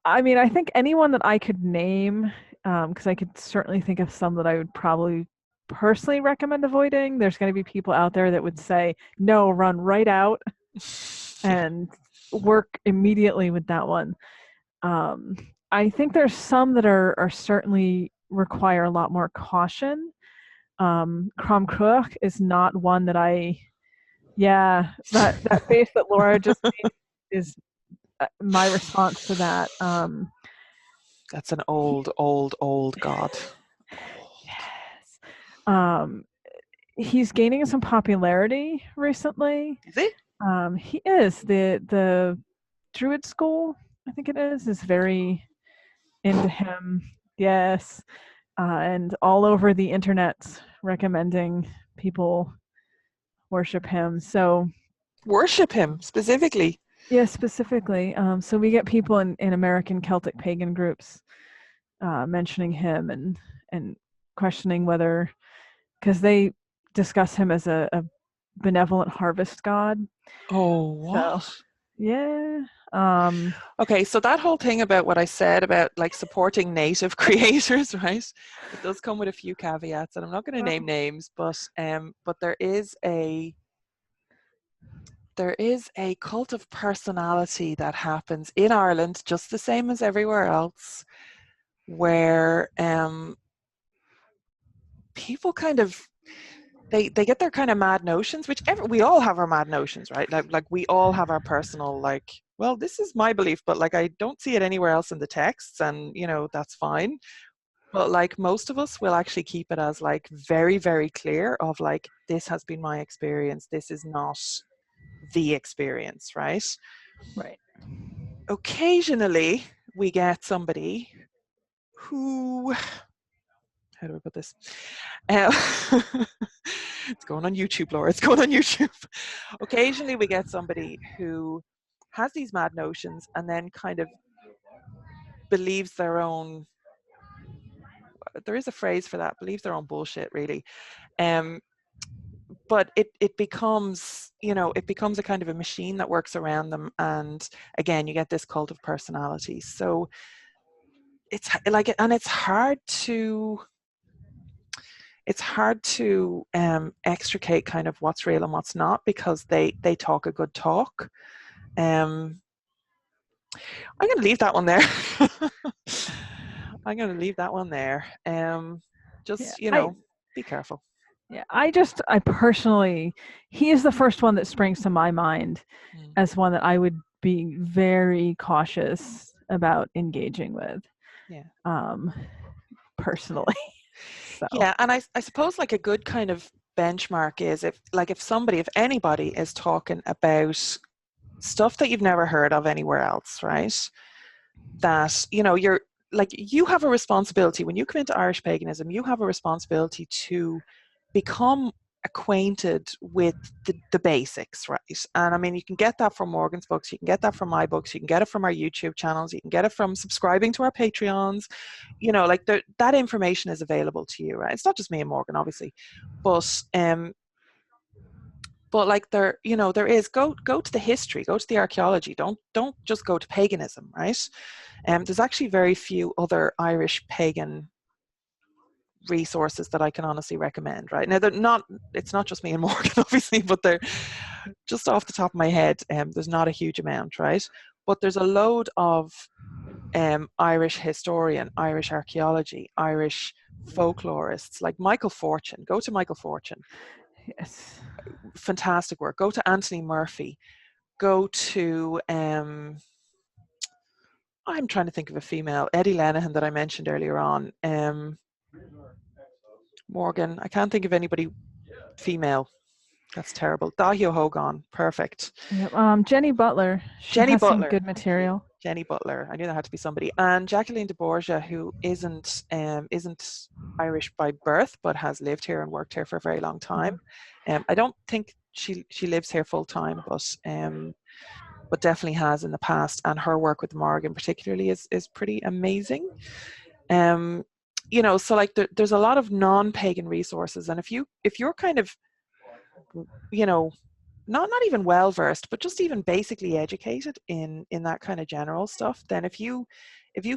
I mean, I think anyone that I could name, because I could certainly think of some that I would probably personally recommend avoiding. There's going to be people out there that would say, no, run right out and work immediately with that one. I think there's some that are certainly require a lot more caution. Cromcrach is not one that that face that Laura just made is my response to that. That's an old god. Yes. He's gaining some popularity recently. Is he? He is. The Druid school, I think it is very into him. Yes. And all over the internet recommending people worship him. So Worship him specifically. yeah, specifically. So we get people in American Celtic pagan groups mentioning him and questioning whether, because they discuss him as a benevolent harvest god. Oh, what? So, yeah. Okay, so that whole thing about what I said about like supporting native creators, right? It does come with a few caveats, and I'm not going to name names, but there is a cult of personality that happens in Ireland, just the same as everywhere else, where people kind of they get their kind of mad notions, we all have our mad notions, right? Like we all have our personal, like, well, this is my belief, but like I don't see it anywhere else in the texts, and that's fine. But like most of us will actually keep it as like very, very clear of like, this has been my experience. This is not the experience, right? Right. Occasionally we get somebody who, how do I put this? It's going on YouTube, Laura. It's going on YouTube. Occasionally we get somebody who has these mad notions and then kind of believes their own, there is a phrase for that, believes their own bullshit, really. But it becomes, it becomes a kind of a machine that works around them. And again, you get this cult of personality. So it's like, and it's hard to extricate kind of what's real and what's not, because they talk a good talk. I'm going to leave that one there. I'm going to leave that one there. Just, be careful. Yeah, I personally, he is the first one that springs to my mind as one that I would be very cautious about engaging with. Yeah. Personally. So. Yeah, and I suppose like a good kind of benchmark is if anybody is talking about stuff that you've never heard of anywhere else, right? That, you're like, you have a responsibility when you come into Irish paganism, you have a responsibility to become acquainted with the basics, right? And I mean, you can get that from Morgan's books, you can get that from my books, you can get it from our YouTube channels, you can get it from subscribing to our Patreons. Like that information is available to you, right? It's not just me and Morgan, obviously, but like there is, go to the history, go to the archaeology, don't just go to paganism, right? There's actually very few other Irish pagan resources that I can honestly recommend, right? Now, it's not just me and Morgan, obviously, but they're just off the top of my head. There's not a huge amount, right? But there's a load of Irish historian, Irish archaeology, Irish folklorists, like Michael Fortune. Go to Michael Fortune. Yes. Fantastic work. Go to Anthony Murphy. Go to I'm trying to think of a female, Eddie Lenihan, that I mentioned earlier on. Morgan, I can't think of anybody female. That's terrible. Dahlia Hogan, perfect. Yep. Jenny Butler. She Jenny has Butler. some good material. Jenny Butler. I knew there had to be somebody. And Jacqueline de Borgia, who isn't Irish by birth, but has lived here and worked here for a very long time. I don't think she lives here full time, but definitely has in the past. And her work with Mórrígan particularly is pretty amazing. so like there's a lot of non-pagan resources, and if you're kind of, not even well versed, but just even basically educated in that kind of general stuff, then if you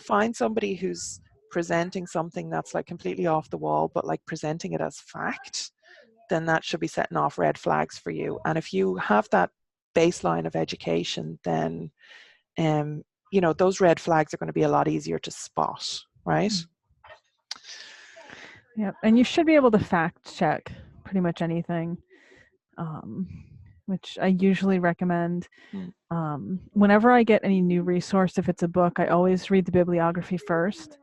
find somebody who's presenting something that's like completely off the wall, but like presenting it as fact, then that should be setting off red flags for you. And if you have that baseline of education, then those red flags are going to be a lot easier to spot, right? Yeah, and you should be able to fact check pretty much anything, which I usually recommend. Whenever I get any new resource, if it's a book, I always read the bibliography first.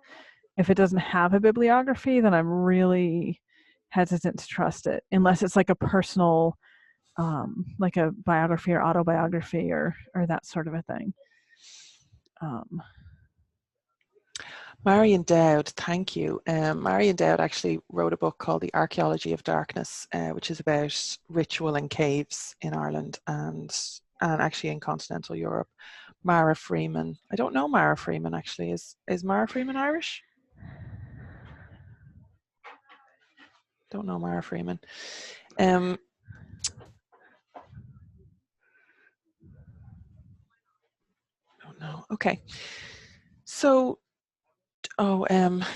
If it doesn't have a bibliography, then I'm really hesitant to trust it, unless it's like a personal, like a biography or autobiography or that sort of a thing. Marion Dowd, thank you. Marion Dowd actually wrote a book called The Archaeology of Darkness, which is about ritual in caves in Ireland and actually in continental Europe. Mara Freeman. I don't know Mara Freeman actually. Is Mara Freeman Irish? Don't know Mara Freeman. Don't know. Okay. So,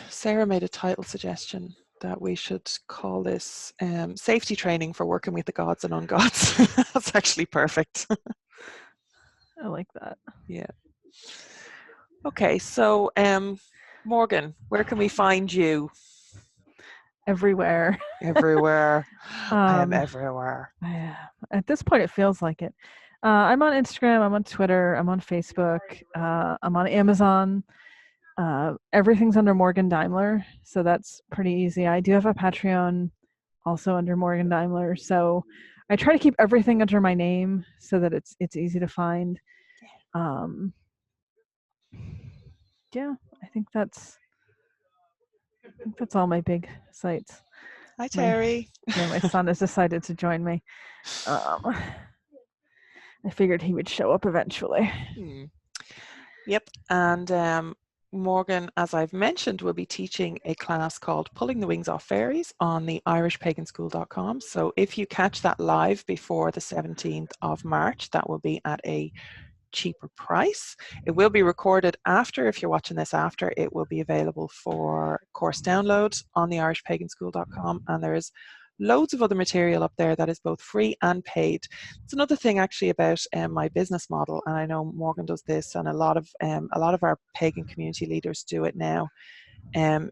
Sarah made a title suggestion that we should call this safety training for working with the gods and ungods. That's actually perfect. I like that. Yeah. Okay, so Morgan, where can we find you? Everywhere. Everywhere. I am everywhere. At this point, it feels like it. I'm on Instagram, I'm on Twitter, I'm on Facebook, I'm on Amazon. Everything's under Mórrígan Daimler, so that's pretty easy. I do have a Patreon also under Mórrígan Daimler, so I try to keep everything under my name so that it's easy to find. Yeah, I think that's all my big sites. Hi, Terry. My son has decided to join me. I figured he would show up eventually. Yep, and Morgan, as I've mentioned, will be teaching a class called Pulling the Wings Off Fairies on the irishpaganschool.com. So if you catch that live before the 17th of March, that will be at a cheaper price. It will be recorded after. If you're watching this after, it will be available for course download on the irishpaganschool.com, and there is loads of other material up there that is both free and paid. It's another thing actually about my business model, and I know Morgan does this, and a lot of our pagan community leaders do it now,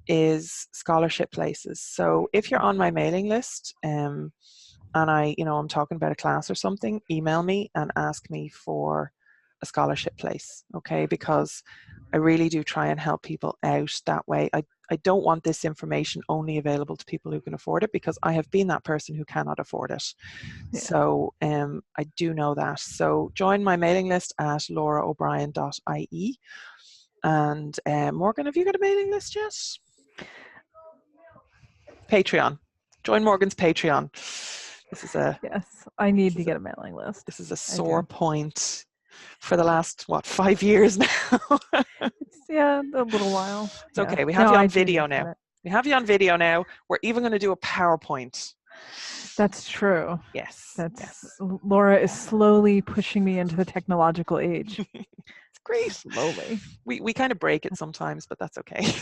is scholarship places. So if you're on my mailing list, and I'm talking about a class or something, email me and ask me for a scholarship place, okay? Because I really do try and help people out that way. I don't want this information only available to people who can afford it, because I have been that person who cannot afford it. Yeah. So I do know that. So join my mailing list at loraobrien.ie. And Morgan, have you got a mailing list yet? Patreon. Join Morgan's Patreon. This is yes, I need to get a mailing list. This is a sore point for the last 5 years now. Yeah, a little while. It's okay. We have you on video now. We have you on video now. We're even going to do a PowerPoint. That's true. Yes. Lora is slowly pushing me into the technological age. It's great. Slowly. We kind of break it sometimes, but that's okay.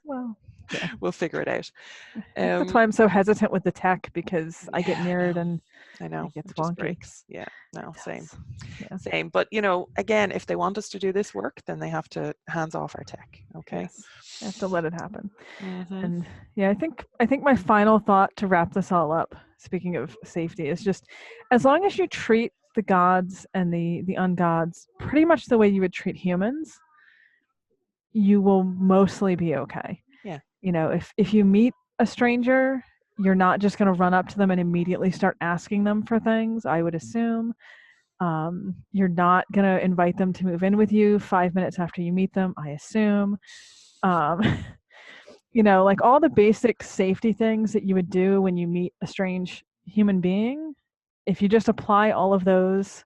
Well, yeah. We'll figure it out. That's why I'm so hesitant with the tech, because I get near it and I know it gets it just wonky. Breaks. Yeah, no, same. Yeah. Same. But again, if they want us to do this work, then they have to hands off our tech. Okay. Yes. I have to let it happen. Mm-hmm. And yeah, I think my final thought to wrap this all up, speaking of safety, is just as long as you treat the gods and the ungods pretty much the way you would treat humans, you will mostly be okay. Yeah. If you meet a stranger, you're not just going to run up to them and immediately start asking them for things, I would assume. You're not going to invite them to move in with you 5 minutes after you meet them, I assume. Like all the basic safety things that you would do when you meet a strange human being, if you just apply all of those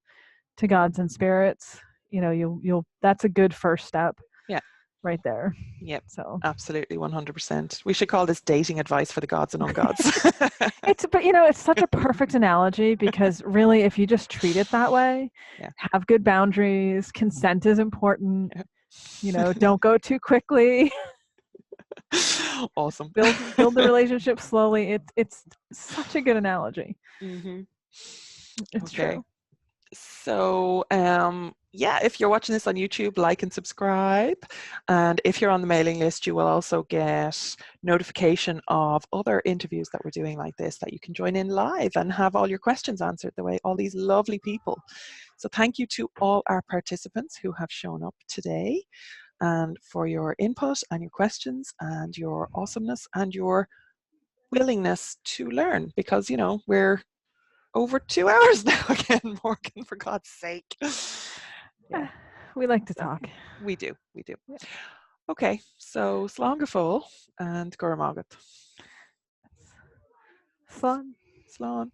to gods and spirits, you'll that's a good first step. Yeah. right there. Yep. So Absolutely, 100%. We should call this dating advice for the gods and ungods. but it's such a perfect analogy, because really, if you just treat it that way, Yeah. have good boundaries, consent is important, Yeah. don't go too quickly. Awesome. build the relationship slowly. It's such a good analogy. Mm-hmm. It's Okay. true. So, yeah, if you're watching this on YouTube, like and subscribe. And if you're on the mailing list, you will also get notification of other interviews that we're doing like this, that you can join in live and have all your questions answered the way all these lovely people. So thank you to all our participants who have shown up today, and for your input and your questions and your awesomeness and your willingness to learn, because, we're over 2 hours now again, Mórrígan, for God's sake. Yeah. We like to talk. We do. Yeah. Okay, so slán go fóill and go raibh magat. Slán. Slán.